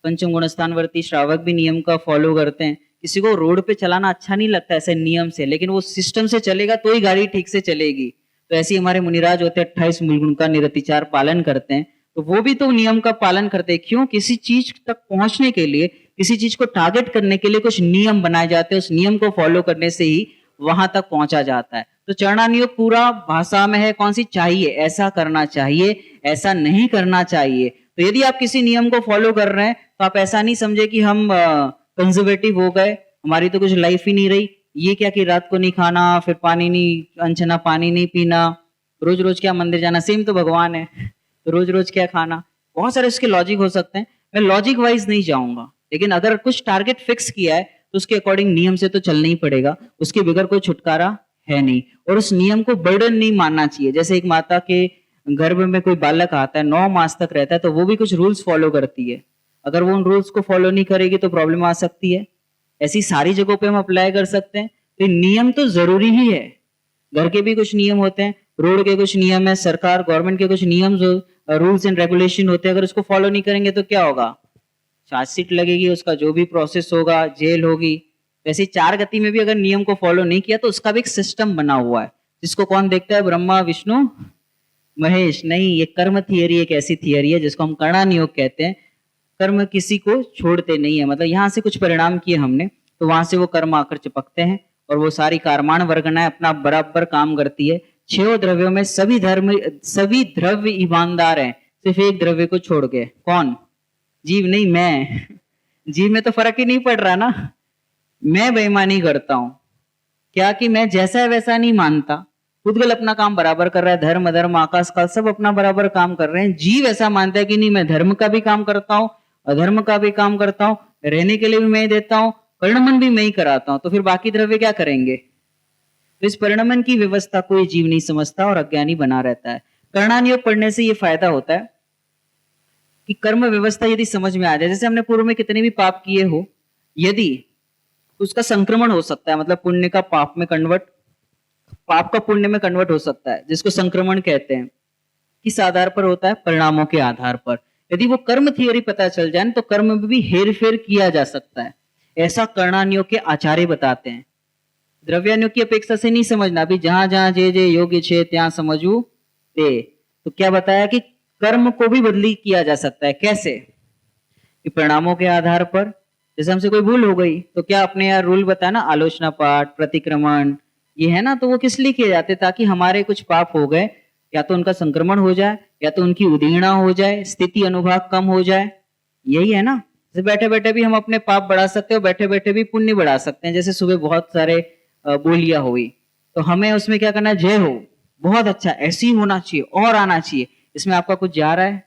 पंचम गुणस्थानवर्ती श्रावक भी नियम का फॉलो करते हैं। किसी को रोड पे चलाना अच्छा नहीं लगता ऐसे नियम से, लेकिन वो सिस्टम से चलेगा तो ही गाड़ी ठीक से चलेगी। तो ऐसे ही हमारे मुनिराज होते हैं, 28 मूल गुण का निरतिचार पालन करते हैं, तो वो भी तो नियम का पालन करते हैं। क्यों? किसी चीज तक पहुंचने के लिए, किसी चीज को टारगेट करने के लिए कुछ नियम बनाए जाते हैं, उस नियम को फॉलो करने से ही वहां तक पहुंचा जाता है। तो चरणानुयोग पूरा भाषा में है कौन सी? चाहिए, ऐसा करना चाहिए, ऐसा नहीं करना चाहिए। तो यदि आप किसी नियम को फॉलो कर रहे हैं तो आप ऐसा नहीं समझे कि हम कंजर्वेटिव हो गए, हमारी तो कुछ लाइफ ही नहीं रही। ये क्या कि रात को नहीं खाना, फिर पानी नहीं, अनछना पानी नहीं पीना, रोज रोज क्या मंदिर जाना, सेम तो भगवान है, तो रोज रोज क्या खाना। बहुत सारे इसके लॉजिक हो सकते हैं, मैं लॉजिक वाइज नहीं जाऊंगा, लेकिन अगर कुछ टारगेट फिक्स किया है तो उसके अकॉर्डिंग नियम से तो चलना ही पड़ेगा, उसके बगैर कोई छुटकारा है नहीं। और उस नियम को बर्डन नहीं मानना चाहिए। जैसे एक माता के गर्भ में कोई बालक आता है, 9 मास तक रहता है, तो वो भी कुछ रूल्स फॉलो करती है। अगर वो उन रूल्स को फॉलो नहीं करेगी तो प्रॉब्लम आ सकती है। ऐसी सारी जगहों पे हम अप्लाई कर सकते हैं। तो नियम तो जरूरी ही है। घर के भी कुछ नियम होते हैं, रोड के कुछ नियम है, सरकार गवर्नमेंट के कुछ नियम रूल्स एंड रेगुलेशन होते हैं। अगर उसको फॉलो नहीं करेंगे तो क्या होगा? चार्जशीट लगेगी, उसका जो भी प्रोसेस होगा, जेल होगी। वैसे 4 गति में भी अगर नियम को फॉलो नहीं किया तो उसका भी एक सिस्टम बना हुआ है, जिसको कौन देखता है? ब्रह्मा विष्णु महेश। नहीं, ये कर्म थियरी एक ऐसी थियरी है जिसको हम कर्णानुयोग कहते हैं। कर्म किसी को छोड़ते नहीं है, मतलब यहाँ से कुछ परिणाम किए हमने तो वहां से वो कर्म आकर चिपकते हैं और वो सारी कार्माण वर्गनाएं अपना बराबर काम करती है। 6 द्रव्यों में सभी द्रव्य ईमानदार हैं, सिर्फ एक द्रव्य को छोड़ के। कौन? जीव नहीं, मैं। जीव में तो फर्क ही नहीं पड़ रहा ना। मैं बेईमानी करता हूं क्या कि मैं जैसा है वैसा नहीं मानता। पुद्गल अपना काम बराबर कर रहा है, धर्म अधर्म आकाश काल सब अपना बराबर काम कर रहे हैं। जीव ऐसा मानता है कि नहीं, मैं धर्म का भी काम करता हूँ, अधर्म का भी काम करता हूँ, रहने के लिए भी मैं ही देता हूँ, परिणमन भी मैं ही कराता हूँ, तो फिर बाकी द्रव्य क्या करेंगे? तो इस परिणमन की व्यवस्था कोई जीव नहीं समझता और अज्ञानी बना रहता है। कर्णानुयोग पढ़ने से ये फायदा होता है कि कर्म व्यवस्था यदि समझ में आ जाए, जैसे हमने पूर्व में कितने भी पाप किए हो, यदि उसका संक्रमण हो सकता है, मतलब पुण्य का पाप में कन्वर्ट, पाप का पुण्य में कन्वर्ट हो सकता है, जिसको संक्रमण कहते हैं। किस आधार पर होता है? परिणामों के आधार पर। यदि वो कर्म थियरी पता चल जाए तो कर्म में भी हेर फेर किया जा सकता है, ऐसा कर्णानुयोग के आचार्य बताते हैं। द्रव्यानुयोग की अपेक्षा से नहीं समझना, अभी जहां जहां जे जे योग्य छे ત્યાં समझू ते। तो क्या बताया कि कर्म को भी बदली किया जा सकता है। कैसे? कि परिणामों के आधार पर। जैसे हमसे कोई भूल हो गई तो क्या अपने यार रूल बताया ना, आलोचना पाठ, प्रतिक्रमण, ये है ना, तो वो किस लिए किए जाते? ताकि हमारे कुछ पाप हो गए, या तो उनका संक्रमण हो जाए, या तो उनकी उदीर्णा हो जाए, स्थिति अनुभाग कम हो जाए। यही है ना। जैसे बैठे बैठे भी हम अपने पाप बढ़ा सकते हो, बैठे बैठे भी पुण्य बढ़ा सकते हैं। जैसे सुबह बहुत सारे बोलियां हुई तो हमें उसमें क्या करना है? जय हो, बहुत अच्छा, ऐसे ही होना चाहिए और आना चाहिए। इसमें आपका कुछ जा रहा है?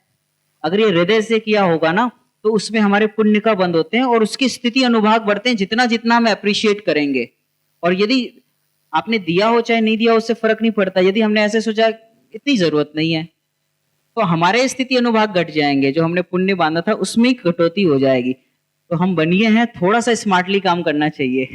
अगर ये हृदय से किया होगा ना तो उसमें हमारे पुण्य का बंद होते हैं और उसकी स्थिति अनुभाग बढ़ते हैं, जितना जितना हम अप्रिशिएट करेंगे। और यदि आपने दिया हो चाहे नहीं दिया, उससे फर्क नहीं पड़ता। यदि हमने ऐसे सोचा इतनी जरूरत नहीं है तो हमारे स्थिति अनुभाग घट जाएंगे, जो हमने पुण्य बांधा था उसमें कटौती हो जाएगी। तो हम बनिए हैं, थोड़ा सा स्मार्टली काम करना चाहिए।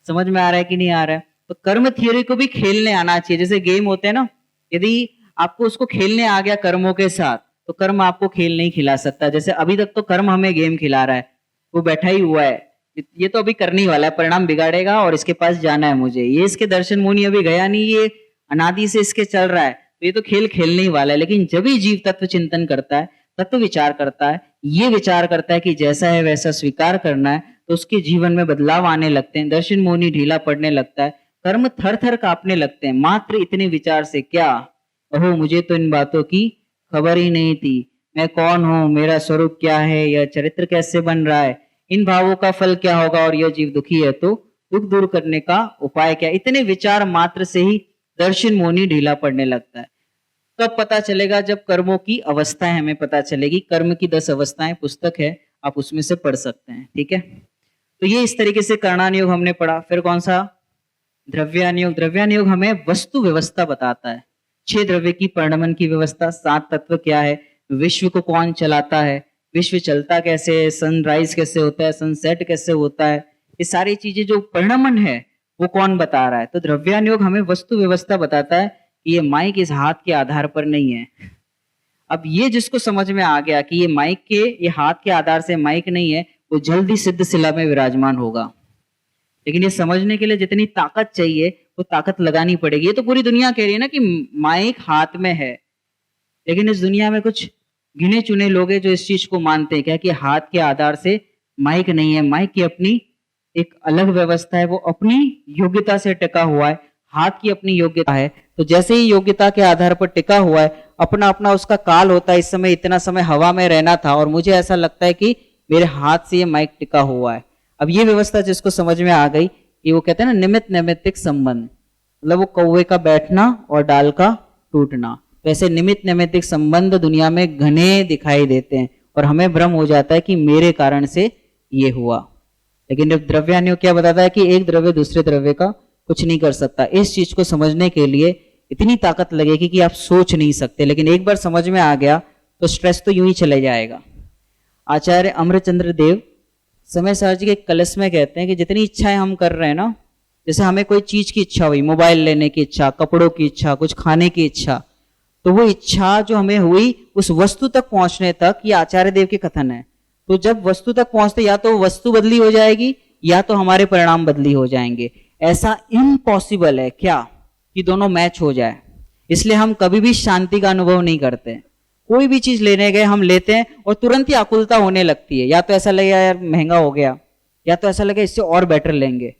समझ में आ रहा है कि नहीं आ रहा है? तो कर्म थियरी को भी खेलने आना चाहिए। जैसे गेम होते हैं ना, यदि आपको उसको खेलने आ गया कर्मों के साथ तो कर्म आपको खेल नहीं खिला सकता। जैसे अभी तक तो कर्म हमें गेम खिला रहा है, वो बैठा ही हुआ है, ये तो अभी करने ही वाला है, परिणाम बिगाड़ेगा और इसके पास जाना है मुझे, ये इसके दर्शन मुनि अभी गया नहीं, ये अनादि से इसके चल रहा है, तो ये तो खेल खेलने ही वाला है। लेकिन जब ही जीव तत्व चिंतन करता है, तत्व विचार करता है, ये विचार करता है कि जैसा है वैसा स्वीकार करना है, तो उसके जीवन में बदलाव आने लगते हैं, दर्शन मोनी ढीला पड़ने लगता है, कर्म थर थर कांपने लगते हैं। मात्र इतने विचार से क्या, ओहो मुझे तो इन बातों की खबर ही नहीं थी, मैं कौन हूँ, मेरा स्वरूप क्या है, यह चरित्र कैसे बन रहा है, इन भावों का फल क्या होगा, और यह जीव दुखी है तो दुख दूर करने का उपाय क्या। इतने विचार मात्र से ही दर्शन मोनी ढीला पड़ने लगता है। कब पता चलेगा? जब कर्मों की अवस्थाएं हमें पता चलेगी। कर्म की 10 अवस्थाएं पुस्तक है, आप उसमें से पढ़ सकते हैं। ठीक है, तो ये इस तरीके से कर्णानुयोग हमने पढ़ा। फिर कौन सा? द्रव्यानुयोग। द्रव्यानुयोग हमें वस्तु व्यवस्था बताता है, 6 द्रव्य की परिणमन की व्यवस्था, 7 तत्व क्या है, विश्व को कौन चलाता है, विश्व चलता कैसे है, सनराइज कैसे होता है, सनसेट कैसे होता है, ये सारी चीजें जो परिणमन है वो कौन बता रहा है? तो द्रव्यानुयोग हमें वस्तु व्यवस्था बताता है कि ये माइक इस हाथ के आधार पर नहीं है। अब ये जिसको समझ में आ गया कि ये हाथ के आधार से माइक नहीं है, वो जल्दी सिद्ध शिला में विराजमान होगा। लेकिन ये समझने के लिए जितनी ताकत चाहिए वो ताकत लगानी पड़ेगी। ये तो पूरी दुनिया कह रही है ना कि माइक हाथ में है, लेकिन इस दुनिया में कुछ गिने चुने लोग हैं जो इस चीज को मानते हैं क्या कि हाथ के आधार से माइक नहीं है। माइक की अपनी एक अलग व्यवस्था है, वो अपनी योग्यता से टिका हुआ है। हाथ की अपनी योग्यता है, तो जैसे ही योग्यता के आधार पर टिका हुआ है, अपना अपना उसका काल होता है। इस समय इतना समय हवा में रहना था और मुझे ऐसा लगता है कि मेरे हाथ से ये माइक टिका हुआ है। अब ये व्यवस्था जिसको समझ में आ गई कि वो कहते हैं ना निमित्त नैमित्तिक संबंध, मतलब वो कौवे का बैठना और डाल का टूटना। तो ऐसे निमित्त नैमित्तिक संबंध दुनिया में घने दिखाई देते हैं और हमें भ्रम हो जाता है कि मेरे कारण से ये हुआ। लेकिन जब द्रव्यानुयोग क्या बताता है कि एक द्रव्य दूसरे द्रव्य का कुछ नहीं कर सकता। इस चीज को समझने के लिए इतनी ताकत लगेगी कि आप सोच नहीं सकते, लेकिन एक बार समझ में आ गया तो स्ट्रेस तो यूं ही चले जाएगा। आचार्य अमरचंद्र देव समय सारजी के कलश में कहते हैं कि जितनी इच्छाएं हम कर रहे हैं ना, जैसे हमें कोई चीज की इच्छा हुई, मोबाइल लेने की इच्छा, कपड़ों की इच्छा, कुछ खाने की इच्छा, तो वो इच्छा जो हमें हुई उस वस्तु तक पहुंचने तक, ये आचार्य देव के कथन है। तो जब वस्तु तक पहुंचते या तो वस्तु बदली हो जाएगी या तो हमारे परिणाम बदली हो जाएंगे। ऐसा इम्पॉसिबल है क्या कि दोनों मैच हो जाए। इसलिए हम कभी भी शांति का अनुभव नहीं करते। कोई भी चीज लेने गए हम लेते हैं और तुरंत ही आकुलता होने लगती है। या तो ऐसा लगेगा यार महंगा हो गया, या तो ऐसा लगेगा इससे और बेटर लेंगे।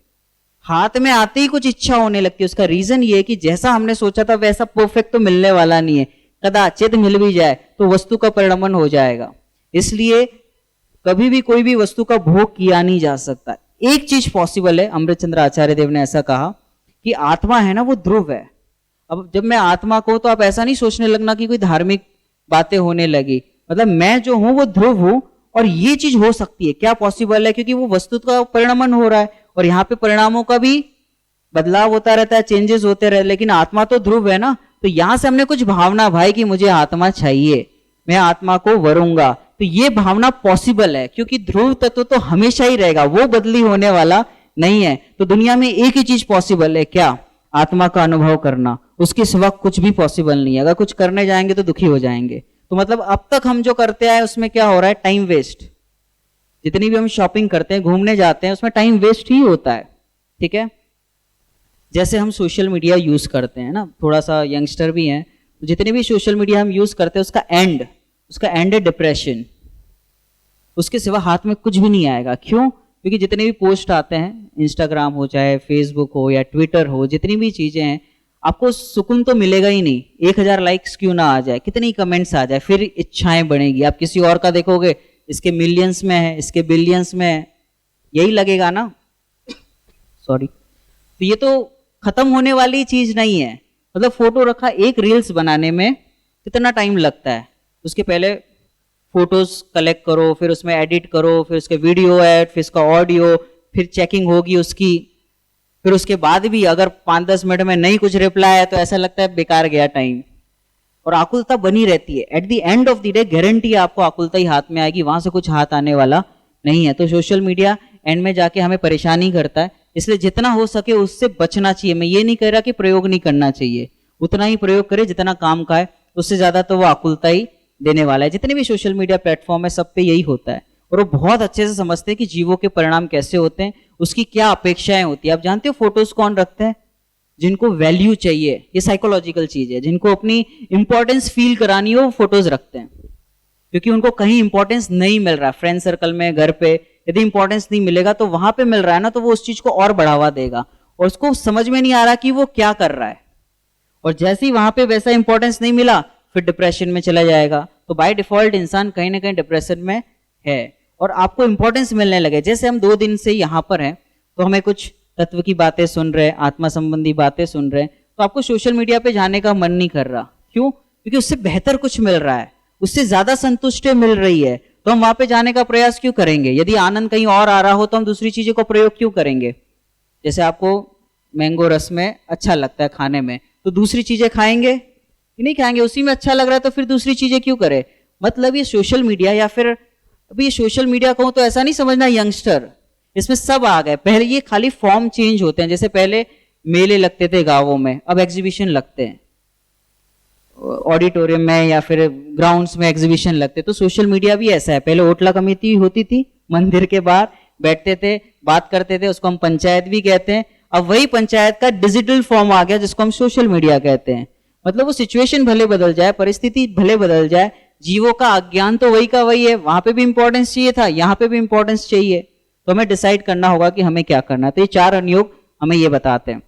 हाथ में आते ही कुछ इच्छा होने लगती है। उसका रीजन ये है कि जैसा हमने सोचा था वैसा परफेक्ट तो मिलने वाला नहीं है। कदाचित मिल भी जाए तो वस्तु का परिणमन हो जाएगा। इसलिए कभी भी कोई भी वस्तु का भोग किया नहीं जा सकता। एक चीज पॉसिबल है, अमृतचंद्र आचार्य देव ने ऐसा कहा कि आत्मा है ना वो ध्रुव है। अब जब मैं आत्मा को, तो आप ऐसा नहीं सोचने लगना कि कोई धार्मिक बातें होने लगी। मतलब मैं जो हूं वो ध्रुव हूं और ये चीज हो सकती है। क्या पॉसिबल है? क्योंकि वो वस्तु का परिणमन हो रहा है और यहाँ पे परिणामों का भी बदलाव होता रहता है, चेंजेस होते रहे। लेकिन आत्मा तो ध्रुव है ना, तो यहां से हमने कुछ भावना भाई कि मुझे आत्मा चाहिए, मैं आत्मा को वरूंगा, तो ये भावना पॉसिबल है। क्योंकि ध्रुव तत्व तो हमेशा ही रहेगा, वो बदली होने वाला नहीं है। तो दुनिया में एक ही चीज पॉसिबल है, क्या? आत्मा का अनुभव करना। उसके सिवा कुछ भी पॉसिबल नहीं है। अगर कुछ करने जाएंगे तो दुखी हो जाएंगे। तो मतलब अब तक हम जो करते आए उसमें क्या हो रहा है? Time waste. जितनी भी हम शॉपिंग करते हैं, घूमने जाते हैं, उसमें टाइम वेस्ट ही होता है। ठीक है, जैसे हम सोशल मीडिया यूज करते हैं ना, थोड़ा सा यंगस्टर भी हैं, तो जितने भी सोशल मीडिया हम यूज करते हैं उसका एंड है डिप्रेशन। उसके सिवा हाथ में कुछ भी नहीं आएगा। क्यों? क्योंकि जितने भी पोस्ट आते हैं, इंस्टाग्राम हो चाहे फेसबुक हो या ट्विटर हो, जितनी भी चीजें हैं, आपको सुकून तो मिलेगा ही नहीं। 1000 लाइक्स क्यों ना आ जाए, कितनी कमेंट्स आ जाए, फिर इच्छाएं बढ़ेंगी। आप किसी और का देखोगे, इसके मिलियंस में है, इसके बिलियंस में है, यही लगेगा ना। सॉरी। तो ये तो खत्म होने वाली चीज नहीं है। मतलब फोटो रखा, एक रील्स बनाने में कितना टाइम लगता है? उसके पहले फोटोज कलेक्ट करो, फिर उसमें एडिट करो, फिर उसके वीडियो ऐड, फिर इसका ऑडियो, फिर चेकिंग होगी उसकी, फिर उसके बाद भी अगर 5-10 मिनट में नहीं कुछ रिप्लाई है तो ऐसा लगता है बेकार गया टाइम, और आकुलता बनी रहती है। At the end of the day guarantee आपको आकुलता ही हाथ में आएगी, वहां से कुछ हाथ आने वाला नहीं है। तो सोशल मीडिया एंड में जाके हमें परेशानी करता है। इसलिए जितना हो सके उससे बचना चाहिए। मैं ये नहीं कह रहा कि प्रयोग नहीं करना चाहिए, उतना ही प्रयोग करे जितना काम का है, उससे ज्यादा तो वो आकुलता ही देने वाला है। जितने भी सोशल मीडिया प्लेटफॉर्म है सब पे यही होता है, और वो बहुत अच्छे से समझते हैं कि जीवों के परिणाम कैसे होते हैं, उसकी क्या अपेक्षाएं होती है। आप जानते हो फोटोज कौन रखते हैं? जिनको वैल्यू चाहिए, ये साइकोलॉजिकल चीज है, जिनको अपनी इंपॉर्टेंस फील करानी हो वो फोटोज रखते हैं, क्योंकि उनको कहीं इंपॉर्टेंस नहीं मिल रहा। फ्रेंड सर्कल में, घर पे यदि इंपॉर्टेंस नहीं मिलेगा तो वहां पे मिल रहा है ना, तो वो उस चीज को और बढ़ावा देगा, और उसको समझ में नहीं आ रहा कि वो क्या कर रहा है। और जैसे ही वहां पे वैसा इंपॉर्टेंस नहीं मिला फिर डिप्रेशन में चला जाएगा। तो बाय डिफॉल्ट इंसान कहीं ना कहीं डिप्रेशन में है, और आपको इंपॉर्टेंस मिलने लगे। जैसे हम 2 दिन से यहाँ पर हैं, तो हमें कुछ तत्व की बातें सुन रहे हैं, आत्मा संबंधी बातें सुन रहे हैं, तो आपको सोशल मीडिया पे जाने का मन नहीं कर रहा। क्यों? क्योंकि उससे बेहतर कुछ मिल रहा है, उससे ज्यादा संतुष्टि मिल रही है, तो हम वहां पे जाने का प्रयास क्यों करेंगे? यदि आनंद कहीं और आ रहा हो तो हम दूसरी चीजों का प्रयोग क्यों करेंगे? जैसे आपको मैंगो रस में अच्छा लगता है खाने में, तो दूसरी चीजें खाएंगे कि नहीं खाएंगे? उसी में अच्छा लग रहा है तो फिर दूसरी चीजें क्यों करें? मतलब ये सोशल मीडिया, या फिर अभी ये सोशल मीडिया कहूं तो ऐसा नहीं समझना यंगस्टर, इसमें सब आ गए। पहले ये खाली फॉर्म चेंज होते हैं, जैसे पहले मेले लगते थे गांवों में, अब एग्जीबिशन लगते हैं ऑडिटोरियम में या फिर ग्राउंड्स में एग्जीबिशन लगते। तो सोशल मीडिया भी ऐसा है, पहले ओटला कमेटी होती थी, मंदिर के बाहर बैठते थे, बात करते थे, उसको हम पंचायत भी कहते हैं। अब वही पंचायत का डिजिटल फॉर्म आ गया जिसको हम सोशल मीडिया कहते हैं। मतलब वो सिचुएशन भले बदल जाए, परिस्थिति भले बदल जाए, जीवों का अज्ञान तो वही का वही है। वहां पे भी इंपॉर्टेंस चाहिए था, यहाँ पे भी इंपॉर्टेंस चाहिए, तो हमें डिसाइड करना होगा कि हमें क्या करना है। तो ये 4 अनुयोग हमें ये बताते हैं।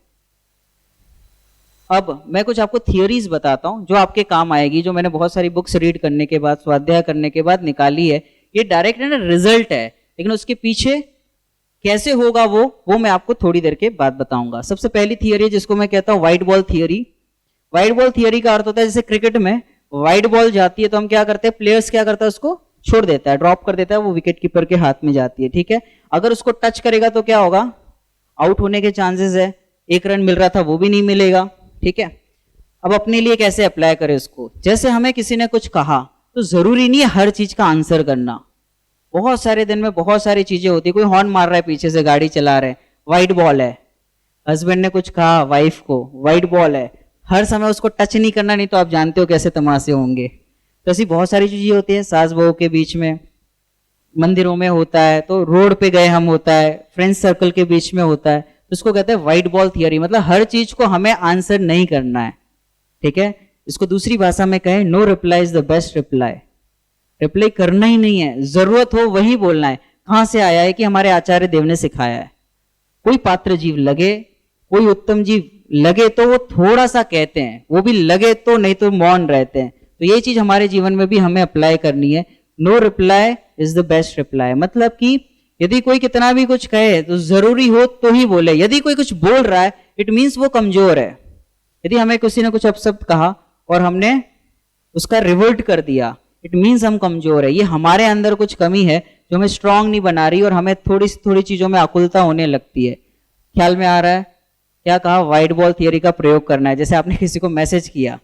अब मैं कुछ आपको थियोरीज बताता हूं जो आपके काम आएगी, जो मैंने बहुत सारी बुक्स रीड करने के बाद, स्वाध्याय करने के बाद निकाली है। ये डायरेक्ट ना रिजल्ट है, लेकिन उसके पीछे कैसे होगा वो मैं आपको थोड़ी देर के बाद बताऊंगा। सबसे पहली थियोरी जिसको मैं कहता हूं white ball theory. White ball theory का अर्थ होता है जैसे क्रिकेट में व्हाइट बॉल जाती है तो हम क्या करते हैं, प्लेयर्स क्या करता है, उसको छोड़ देता है, ड्रॉप कर देता है, वो विकेट कीपर के हाथ में जाती है। ठीक है, अगर उसको टच करेगा तो क्या होगा, आउट होने के चांसेस है, 1 रन मिल रहा था वो भी नहीं मिलेगा। ठीक है, अब अपने लिए कैसे अप्लाई करें उसको। जैसे हमें किसी ने कुछ कहा तो जरूरी नहीं है हर चीज का आंसर करना। बहुत सारे दिन में बहुत सारी चीजें होती है, कोई हॉर्न मार रहा है पीछे से, गाड़ी चला रहे, व्हाइट बॉल है। हस्बैंड ने कुछ कहा वाइफ को, व्हाइट बॉल है, हर समय उसको टच नहीं करना, नहीं तो आप जानते हो कैसे तमाशे होंगे। तो ऐसी बहुत सारी चीजें होती है, सास बहू के बीच में, मंदिरों में होता है, तो रोड पे गए हम होता है, फ्रेंड सर्कल के बीच में होता है, तो उसको कहते हैं व्हाइट बॉल थियरी। मतलब हर चीज को हमें आंसर नहीं करना है। ठीक है, इसको दूसरी भाषा में कहें, no reply is the best reply. Reply करना ही नहीं है, जरूरत हो वही बोलना है। कहां से आया है कि हमारे आचार्य देव ने सिखाया है। कोई पात्र जीव लगे, कोई उत्तम जीव लगे तो वो थोड़ा सा कहते हैं, वो भी लगे तो, नहीं तो मौन रहते हैं। तो ये चीज हमारे जीवन में भी हमें अप्लाई करनी है। No reply is the best reply. मतलब कि यदि कोई कितना भी कुछ कहे तो जरूरी हो तो ही बोले। यदि कोई कुछ बोल रहा है इट मीन्स वो कमजोर है। यदि हमें किसी ने कुछ अपशब्द कहा और हमने उसका रिवर्ट कर दिया, इट मीन्स हम कमजोर है। ये हमारे अंदर कुछ कमी है जो हमें स्ट्रांग नहीं बना रही और हमें थोड़ी चीजों में आकुलता होने लगती है। ख्याल में आ रहा है क्या कहा, व्हाइट बॉल थियरी का प्रयोग करना है। जैसे आपने किसी को मैसेज किया,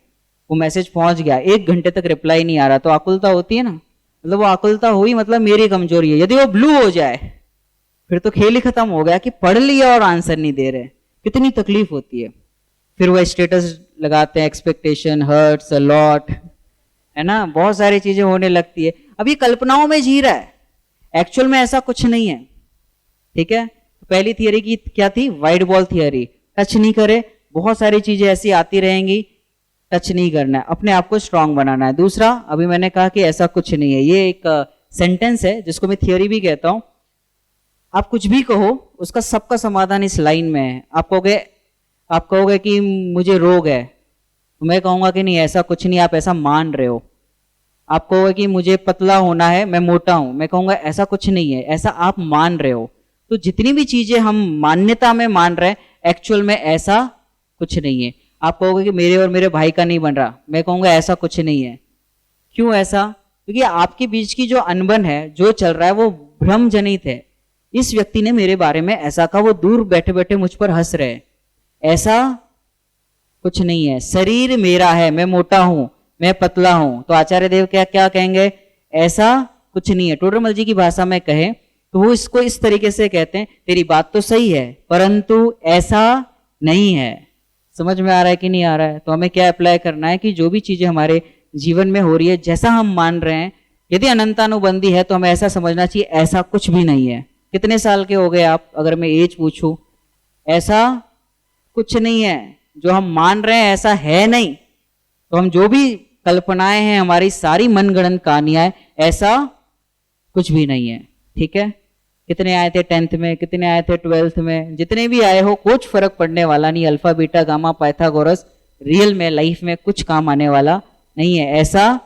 वो मैसेज पहुंच गया, 1 घंटे तक रिप्लाई नहीं आ रहा, तो आकुलता होती है ना। मतलब वो आकुलता हुई, मतलब मेरी कमजोरी है। यदि वो ब्लू हो जाए फिर तो खेल ही खत्म हो गया कि पढ़ लिया और आंसर नहीं दे रहे, कितनी तकलीफ होती है। फिर वो स्टेटस लगाते हैं, एक्सपेक्टेशन हर्ट्स अ लॉट, है ना, बहुत सारी चीजें होने लगती है। अब ये कल्पनाओं में जी रहा है, एक्चुअल में ऐसा कुछ नहीं है। ठीक है, तो पहली थियरी की क्या थी, व्हाइट बॉल थियरी, टच नहीं करे। बहुत सारी चीजें ऐसी आती रहेंगी, टच नहीं करना है, अपने आप को स्ट्रांग बनाना है। दूसरा, अभी मैंने कहा कि ऐसा कुछ नहीं है, ये एक सेंटेंस है जिसको मैं थियरी भी कहता हूं। आप कुछ भी कहो, उसका सबका समाधान इस लाइन में है। आप कहोगे कि मुझे रोग है, तो मैं कहूंगा कि नहीं ऐसा कुछ नहीं, आप ऐसा मान रहे हो। आप कहोगे कि मुझे पतला होना है, मैं मोटा हूं, मैं कहूंगा ऐसा कुछ नहीं है, ऐसा आप मान रहे हो। तो जितनी भी चीजें हम मान्यता में मान रहे हैं, एक्चुअल में ऐसा कुछ नहीं है। आप कहोगे कि मेरे और मेरे भाई का नहीं बन रहा, मैं कहूंगा ऐसा कुछ नहीं है। क्यों ऐसा? क्योंकि आपके बीच की जो अनबन है, जो चल रहा है, वो भ्रम जनित है। इस व्यक्ति ने मेरे बारे में ऐसा कहा, वो दूर बैठे बैठे मुझ पर हंस रहे, ऐसा कुछ नहीं है। शरीर मेरा है, मैं मोटा हूं, मैं पतला हूं, तो आचार्य देव क्या क्या कहेंगे, ऐसा कुछ नहीं है। टोडरमल जी की भाषा में कहें तो वो इसको इस तरीके से कहते हैं, तेरी बात तो सही है परंतु ऐसा नहीं है। समझ में आ रहा है कि नहीं आ रहा है? तो हमें क्या अप्लाई करना है कि जो भी चीजें हमारे जीवन में हो रही है, जैसा हम मान रहे हैं, यदि अनंतानुबंधी है तो हमें ऐसा समझना चाहिए ऐसा कुछ भी नहीं है। कितने साल के हो गए आप, अगर मैं एज पूछूं, ऐसा कुछ नहीं है। जो हम मान रहे हैं ऐसा है नहीं। तो हम जो भी कल्पनाएं हैं, हमारी सारी मनगढ़ंत कहानियां, ऐसा कुछ भी नहीं है। ठीक है, कितने आए थे 10th में, कितने आए थे 12th में, जितने भी आए हो कुछ फर्क पड़ने वाला नहीं। Alpha beta gamma Pythagoras real में लाइफ में कुछ काम आने वाला नहीं है, ऐसा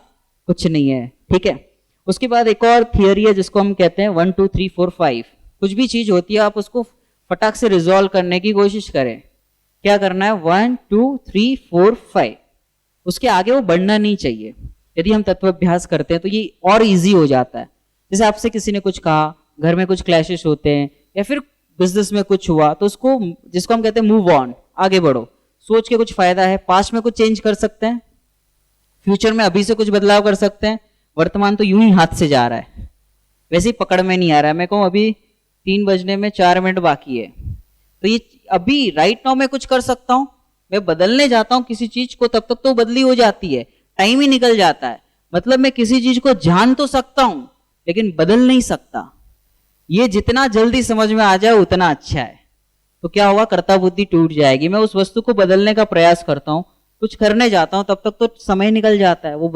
कुछ नहीं है। ठीक है, उसके बाद एक और थियरी है जिसको हम कहते हैं 1 2 3 4 5। कुछ भी चीज होती है आप उसको फटाक से रिजॉल्व करने की कोशिश करें। क्या करना है, 1 2 3 4 5, उसके आगे वो बढ़ना नहीं चाहिए। यदि हम तत्वाभ्यास करते हैं तो ये और इजी हो जाता है। जैसे आपसे किसी ने कुछ कहा, घर में कुछ क्लैशेस होते हैं या फिर बिजनेस में कुछ हुआ, तो उसको, जिसको हम कहते हैं मूव ऑन, आगे बढ़ो, सोच के कुछ फायदा है। पास्ट में कुछ चेंज कर सकते हैं, फ्यूचर में अभी से कुछ बदलाव कर सकते हैं, वर्तमान तो यूं ही हाथ से जा रहा है, वैसे ही पकड़ में नहीं आ रहा है। मैं कहूँ अभी 3 बजने में 4 मिनट बाकी है, तो ये अभी राइट नाउ मैं कुछ कर सकता हूं, मैं बदलने जाता हूं किसी चीज को, तब तक तो बदली हो जाती है, टाइम ही निकल जाता है। मतलब मैं किसी चीज को जान तो सकता हूं लेकिन बदल नहीं सकता। ये जितना जल्दी समझ में आ जाए उतना अच्छा है। तो क्या होगा, कर्ता बुद्धि टूट जाएगी। मैं उस वस्तु को बदलने का प्रयास करता हूं, कुछ करने जाता हूं, तब तक तो समय निकल जाता है, वो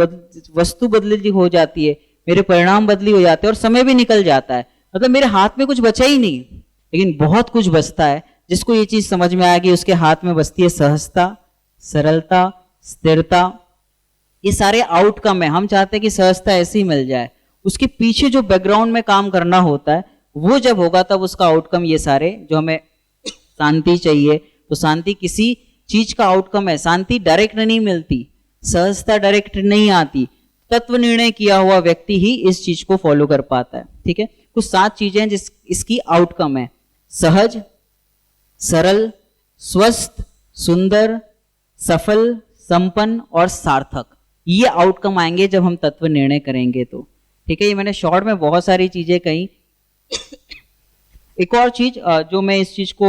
वस्तु बदली हो जाती है, मेरे परिणाम बदली हो जाते हैं और समय भी निकल जाता है। मतलब मेरे हाथ में कुछ बचा ही नहीं, लेकिन बहुत कुछ बचता है। जिसको ये चीज समझ में आएगी उसके हाथ में बचती है सहजता, सरलता, स्थिरता। ये सारे आउटकम है। हम चाहते हैं कि सहजता ऐसे ही मिल जाए, उसके पीछे जो बैकग्राउंड में काम करना होता है वो जब होगा तब उसका आउटकम ये सारे जो हमें शांति चाहिए, तो शांति किसी चीज का आउटकम है। शांति डायरेक्ट नहीं मिलती, सहजता डायरेक्ट नहीं आती। तत्व निर्णय किया हुआ व्यक्ति ही इस चीज को फॉलो कर पाता है। ठीक है, कुछ 7 चीजें हैं जिस इसकी आउटकम है: सहज, सरल, स्वस्थ, सुंदर, सफल, संपन्न और सार्थक। ये आउटकम आएंगे जब हम तत्व निर्णय करेंगे तो। ठीक है, ये मैंने शॉर्ट में बहुत सारी चीजें कही। एक और चीज जो मैं इस चीज को,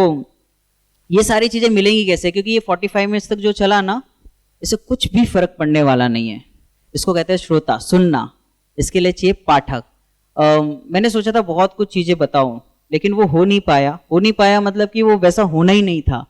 ये सारी चीजें मिलेंगी कैसे, क्योंकि ये 45 मिनट्स तक जो चला ना, इससे कुछ भी फर्क पड़ने वाला नहीं है। इसको कहते हैं श्रोता, सुनना। इसके लिए चाहिए पाठक। मैंने सोचा था बहुत कुछ चीजें बताऊं, लेकिन वो हो नहीं पाया। हो नहीं पाया मतलब कि वो वैसा होना ही नहीं था।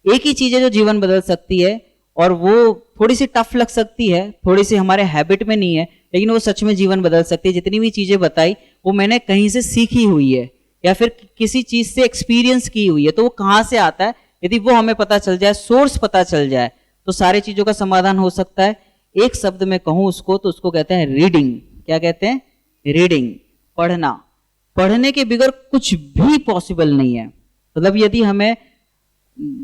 एक ही चीज है जो जीवन बदल सकती है, और वो थोड़ी सी टफ लग सकती है, थोड़ी सी हमारे हैबिट में नहीं है, लेकिन वो सच में जीवन बदल सकती है। जितनी भी चीजें बताई वो मैंने कहीं से सीखी हुई है या फिर किसी चीज से एक्सपीरियंस की हुई है। तो वो कहाँ से आता है, यदि वो हमें पता चल जाए, सोर्स पता चल जाए, तो सारी चीजों का समाधान हो सकता है। एक शब्द में कहूं उसको, तो उसको कहते हैं रीडिंग। क्या कहते हैं? रीडिंग, पढ़ना। पढ़ने के बगैर कुछ भी पॉसिबल नहीं है। मतलब यदि हमें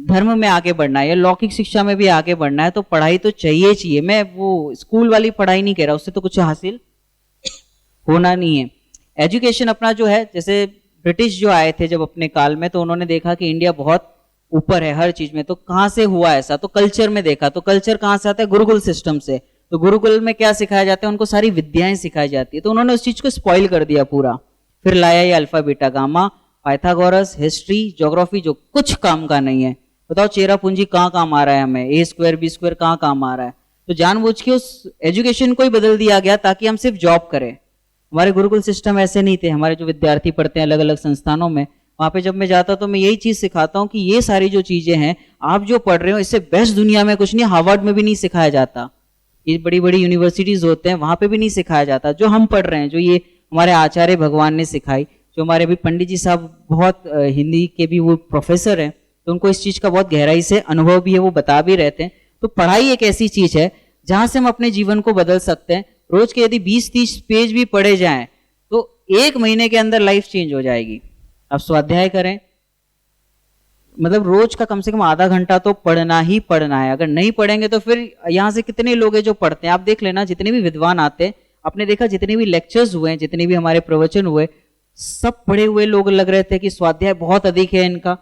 धर्म में आगे बढ़ना है या लौकिक शिक्षा में भी आगे बढ़ना है तो पढ़ाई तो चाहिए। मैं वो स्कूल वाली पढ़ाई नहीं कह रहा, उससे तो कुछ हासिल होना नहीं है। एजुकेशन अपना जो है, जैसे ब्रिटिश जो आए थे जब अपने काल में, तो उन्होंने देखा कि इंडिया बहुत ऊपर है हर चीज में। तो कहां से हुआ ऐसा, तो कल्चर में देखा। तो कल्चर कहां से आता है? गुरुकुल सिस्टम से। तो गुरुकुल में क्या सिखाया जाता है? उनको सारी विद्याएं सिखाई जाती है। तो उन्होंने उस चीज को स्पॉइल कर दिया पूरा। फिर लाया ये alpha beta gamma, Pythagoras, history, geography, जो कुछ काम का नहीं है। बताओ चेरा पूंजी कहाँ काम आ रहा है हमें? ए स्क्वायर बी स्क्वायर कहाँ काम आ रहा है? तो जानबूझ के उस एजुकेशन को ही बदल दिया गया ताकि हम सिर्फ जॉब करें। हमारे गुरुकुल सिस्टम ऐसे नहीं थे। हमारे जो विद्यार्थी पढ़ते हैं अलग अलग संस्थानों में, वहां पे जब मैं जाता तो मैं यही चीज सिखाता हूँ कि ये सारी जो चीजें हैं आप जो पढ़ रहे हो, इससे बेस्ट दुनिया में कुछ नहीं। हार्वर्ड में भी नहीं सिखाया जाता, ये बड़ी बड़ी यूनिवर्सिटीज होते हैं वहां पे भी नहीं सिखाया जाता। जो हम पढ़ रहे हैं, जो ये हमारे आचार्य भगवान ने सिखाई, जो हमारे अभी पंडित जी साहब बहुत हिंदी के भी वो प्रोफेसर हैं, तो उनको इस चीज का बहुत गहराई से अनुभव भी है, वो बता भी रहते हैं। तो पढ़ाई एक ऐसी चीज है जहां से हम अपने जीवन को बदल सकते हैं। रोज के यदि 20-30 पेज भी पढ़े जाएं तो 1 महीने के अंदर लाइफ चेंज हो जाएगी। अब स्वाध्याय करें, मतलब रोज का कम से कम आधा घंटा तो पढ़ना ही पढ़ना है। अगर नहीं पढ़ेंगे तो फिर यहाँ से कितने लोग हैं जो पढ़ते हैं? आप देख लेना, जितने भी विद्वान आते हैं, आपने देखा जितने भी लेक्चर्स हुए हैं, जितने भी हमारे प्रवचन हुए, सब पढ़े हुए लोग लग रहे थे कि स्वाध्याय बहुत अधिक है इनका।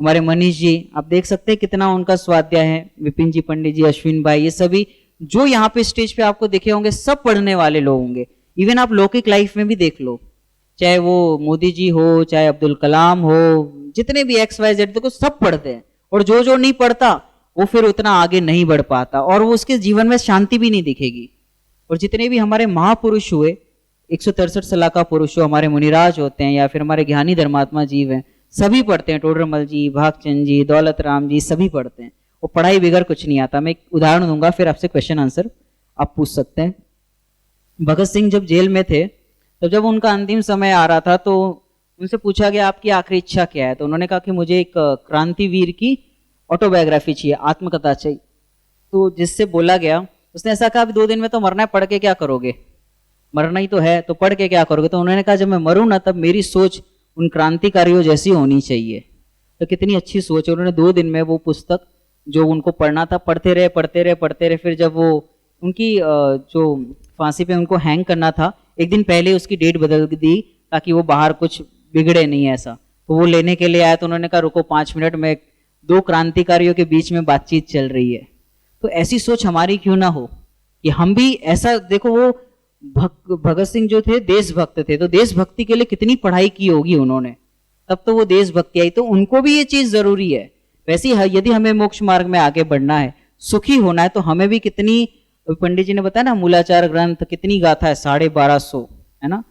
हमारे मनीष जी, आप देख सकते हैं कितना उनका स्वाध्याय है। विपिन जी, पंडित जी, अश्विन भाई, ये सभी जो यहाँ पे स्टेज पे आपको दिखे होंगे सब पढ़ने वाले लोग होंगे। इवन आप लौकिक लाइफ में भी देख लो, चाहे वो मोदी जी हो, चाहे अब्दुल कलाम हो, जितने भी XYZ, देखो सब पढ़ते हैं। और जो जो नहीं पढ़ता वो फिर उतना आगे नहीं बढ़ पाता और वो उसके जीवन में शांति भी नहीं दिखेगी। और जितने भी हमारे महापुरुष हुए, 163 साल का पुरुष हो, हमारे मुनिराज होते हैं या फिर हमारे ज्ञानी धर्मात्मा जीव हैं, सभी पढ़ते हैं। टोडरमल जी, भागचंद जी, दौलत राम जी, सभी पढ़ते हैं। वो पढ़ाई बगैर कुछ नहीं आता। मैं एक उदाहरण दूंगा, फिर आपसे क्वेश्चन आंसर आप पूछ सकते हैं। भगत सिंह जब जेल में थे, तो जब उनका अंतिम समय आ रहा था तो उनसे पूछा गया आपकी आखिरी इच्छा क्या है? तो उन्होंने कहा कि मुझे एक क्रांतिवीर की ऑटोबायोग्राफी चाहिए, आत्मकथा चाहिए। तो जिससे बोला गया, उसने ऐसा कहा, 2 दिन में तो मरना है, पढ़ के क्या करोगे? मरना ही तो है, तो पढ़ के क्या करोगे? तो उन्होंने कहा जब मैं मरूं ना, तब मेरी सोच उन क्रांतिकारियों जैसी होनी चाहिए। तो कितनी अच्छी सोच है। उन्होंने 2 दिन में वो पुस्तक जो उनको पढ़ना था पढ़ते रहे। फिर जब वो उनकी जो फांसी पे उनको हैंग करना था, एक दिन पहले उसकी डेट बदल दी ताकि वो बाहर कुछ बिगड़े नहीं ऐसा। तो वो लेने के लिए आया, तो उन्होंने कहा रुको 5 मिनट में, 2 क्रांतिकारियों के बीच में बातचीत चल रही है। तो ऐसी सोच हमारी क्यों ना हो कि हम भी ऐसा, देखो वो भगत सिंह जो थे देशभक्त थे, तो देशभक्ति के लिए कितनी पढ़ाई की होगी उन्होंने। तब तो वो देशभक्ति आई, तो उनको भी ये चीज जरूरी है। वैसे ही यदि हमें मोक्ष मार्ग में आगे बढ़ना है, सुखी होना है, तो हमें भी कितनी, पंडित जी ने बताया ना, मूलाचार ग्रंथ कितनी गाथा है, 1250 है ना,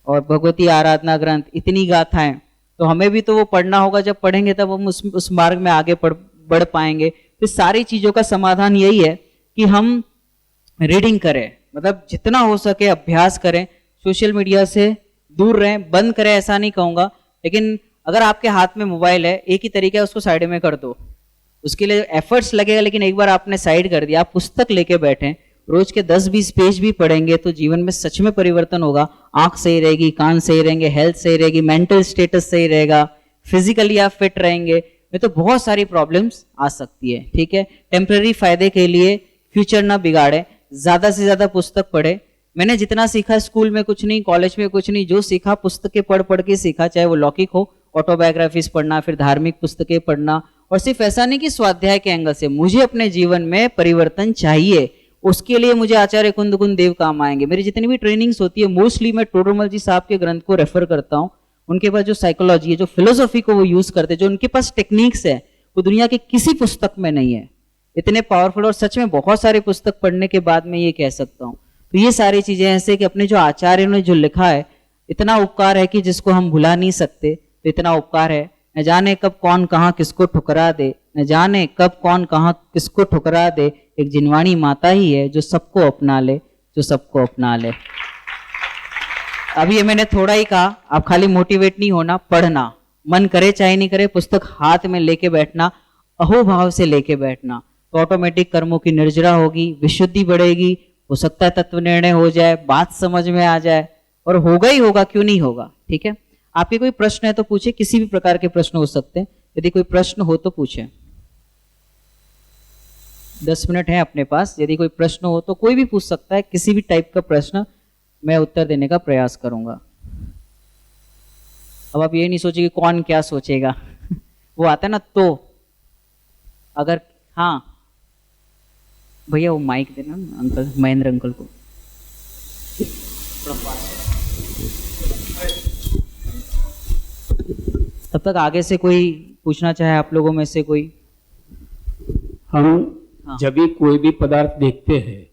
और भगवती आराधना ग्रंथ इतनी गाथाएं, तो हमें भी तो वो पढ़ना होगा। जब पढ़ेंगे तब हम उस मार्ग में आगे बढ़ पाएंगे। तो सारी चीजों का समाधान यही है कि हम रीडिंग करें, मतलब जितना हो सके अभ्यास करें, सोशल मीडिया से दूर रहें, बंद करें ऐसा नहीं कहूंगा, लेकिन अगर आपके हाथ में मोबाइल है, एक ही तरीका है, उसको साइड में कर दो। उसके लिए एफर्ट्स लगेगा, लेकिन एक बार आपने साइड कर दिया, आप पुस्तक लेके बैठे, रोज के 10-20 पेज भी पढ़ेंगे तो जीवन में सच में परिवर्तन होगा। आंख सही रहेगी, कान सही रहेंगे, हेल्थ सही रहेगी, मेंटल स्टेटस सही रहेगा, फिजिकली आप फिट रहेंगे, नहीं तो बहुत सारी प्रॉब्लम्स आ सकती है। ठीक है, टेम्पररी फायदे के लिए फ्यूचर ना बिगाड़े, ज्यादा से ज्यादा पुस्तक पढ़े। मैंने जितना सीखा स्कूल में कुछ नहीं, कॉलेज में कुछ नहीं, जो सीखा पुस्तकें पढ़ पढ़ के सीखा, चाहे वो लौकिक हो, ऑटोबायोग्राफीज पढ़ना, फिर धार्मिक पुस्तकें पढ़ना। और सिर्फ ऐसा नहीं कि स्वाध्याय के एंगल से, मुझे अपने जीवन में परिवर्तन चाहिए, उसके लिए मुझे आचार्य कुंद देव काम आएंगे। मेरी जितनी भी ट्रेनिंग्स होती है, मोस्टली मैं टोडरमल जी साहब के ग्रंथ को रेफर करता हूँ। उनके पास जो साइकोलॉजी है, जो फिलोसॉफी को वो यूज करते हैं, जो उनके पास टेक्निक्स है, वो दुनिया के किसी पुस्तक में नहीं है। इतने पावरफुल, और सच में बहुत सारे पुस्तक पढ़ने के बाद मैं ये कह सकता हूँ। तो ये सारी चीजें ऐसे कि अपने जो आचार्यों ने जो लिखा है, इतना उपकार है कि जिसको हम भुला नहीं सकते। तो इतना उपकार है, न जाने कब कौन कहाँ किसको ठुकरा दे, न जाने कब कौन कहाँ किसको ठुकरा दे। एक जिनवाणी माता ही है जो सबको अपना ले, जो सबको अपना ले। अभी ये मैंने थोड़ा ही कहा, आप खाली मोटिवेट नहीं होना, पढ़ना, मन करे चाहे नहीं करे, पुस्तक हाथ में लेके बैठना, अहोभाव से लेके बैठना, तो ऑटोमेटिक कर्मों की निर्जरा होगी, विशुद्धि बढ़ेगी, हो सकता है तत्व निर्णय हो जाए, बात समझ में आ जाए, और होगा ही होगा, क्यों नहीं होगा। ठीक है, आपके कोई प्रश्न है तो पूछे, किसी भी प्रकार के प्रश्न हो सकते हैं, यदि कोई प्रश्न हो तो पूछे। 10 मिनट है अपने पास, यदि कोई प्रश्न हो तो कोई भी पूछ सकता है, किसी भी टाइप का प्रश्न, मैं उत्तर देने का प्रयास करूंगा। अब आप ये नहीं सोचिए कि कौन क्या सोचेगा वो आता है ना, तो अगर, हाँ भैया वो माइक देना ना अंकल, महेंद्र अंकल को। तब तक आगे से कोई पूछना चाहे आप लोगों में से कोई? हम हाँ। जब भी कोई भी पदार्थ देखते हैं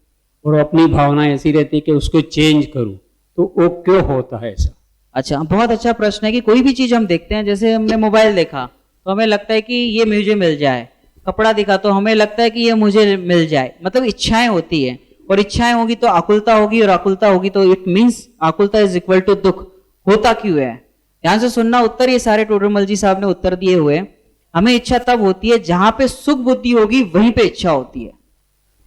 और अपनी भावना ऐसी रहती है कि उसको चेंज करूं, तो वो क्यों होता है ऐसा? अच्छा, बहुत अच्छा प्रश्न है कि कोई भी चीज हम देखते हैं, जैसे हमने मोबाइल देखा तो हमें लगता है कि ये मुझे मिल जाए, कपड़ा दिखा तो हमें लगता है कि ये मुझे मिल जाए, मतलब इच्छाएं होती है, और इच्छाएं होगी तो आकुलता होगी, और आकुलता होगी तो इट मीन्स आकुलता इज इक्वल टू दुख। होता क्यों है, ध्यान से सुनना उत्तर, ये सारे टोडरमल जी साहब ने उत्तर दिए हुए। हमें इच्छा तब होती है जहां पे सुख बुद्धि होगी, वहीं पे इच्छा होती है।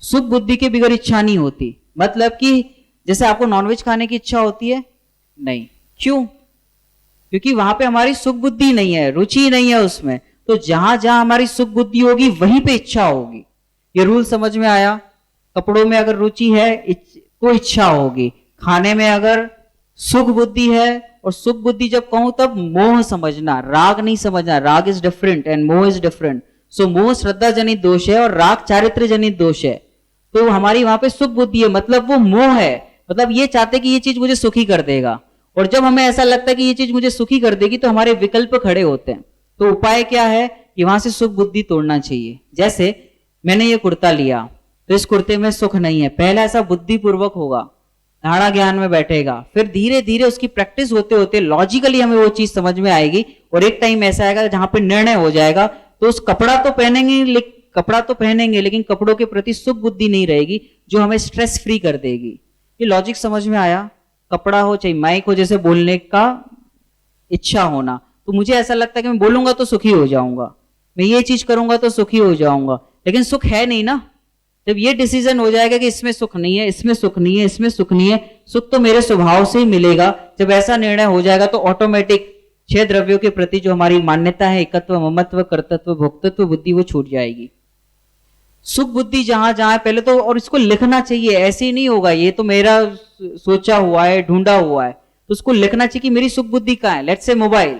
सुख बुद्धि के बगैर इच्छा नहीं होती। मतलब कि जैसे आपको नॉनवेज खाने की इच्छा होती है, नहीं, क्यों? क्योंकि वहां पे हमारी सुख बुद्धि नहीं है, रुचि नहीं है उसमें। तो जहां जहां हमारी सुख बुद्धि होगी, वहीं पे इच्छा होगी। ये रूल समझ में आया? कपड़ों में अगर रुचि है तो इच्छा होगी, खाने में अगर सुख बुद्धि है, और सुख बुद्धि जब कहूं तब मोह समझना, राग नहीं समझना। राग इज डिफरेंट एंड मोह इज डिफरेंट। सो मोह श्रद्धा जनित दोष है और राग चारित्र जनित दोष है। तो हमारी वहां पे सुख बुद्धि है, मतलब वो मोह है, मतलब ये चाहते कि ये चीज मुझे सुखी कर देगा। और जब हमें ऐसा लगता है कि ये चीज मुझे सुखी कर देगी, तो हमारे विकल्प खड़े होते हैं। तो उपाय क्या है कि वहां से सुख बुद्धि तोड़ना चाहिए। जैसे मैंने ये कुर्ता लिया, तो इस कुर्ते में सुख नहीं है, पहले ऐसा बुद्धिपूर्वक होगा, धारणा ज्ञान में बैठेगा, फिर धीरे धीरे उसकी प्रैक्टिस होते होते लॉजिकली हमें वो चीज समझ में आएगी, और एक टाइम ऐसा आएगा जहां पे निर्णय हो जाएगा। तो उस कपड़ा तो पहनेंगे, लेकिन कपड़ों के प्रति सुख बुद्धि नहीं रहेगी, जो हमें स्ट्रेस फ्री कर देगी। ये लॉजिक समझ में आया? कपड़ा हो चाहे माइक हो, जैसे बोलने का इच्छा होना, तो मुझे ऐसा लगता है कि मैं बोलूंगा तो सुखी हो जाऊंगा, मैं ये चीज करूंगा तो सुखी हो जाऊंगा, लेकिन सुख है नहीं ना। जब ये डिसीजन हो जाएगा कि इसमें सुख नहीं है, इसमें सुख नहीं है, इसमें सुख नहीं है, सुख तो मेरे स्वभाव से ही मिलेगा, जब ऐसा निर्णय हो जाएगा तो ऑटोमेटिक 6 द्रव्यों के प्रति जो हमारी मान्यता है, एकत्व, ममत्व, कर्तृत्व, भोक्तृत्व बुद्धि, वो छूट जाएगी। सुख बुद्धि जहां जहां पहले तो, और इसको लिखना चाहिए, ऐसे ही नहीं होगा, ये तो मेरा सोचा हुआ है, ढूंढा हुआ है, तो उसको लिखना चाहिए कि मेरी सुख बुद्धि कहाँ है। Let's say mobile,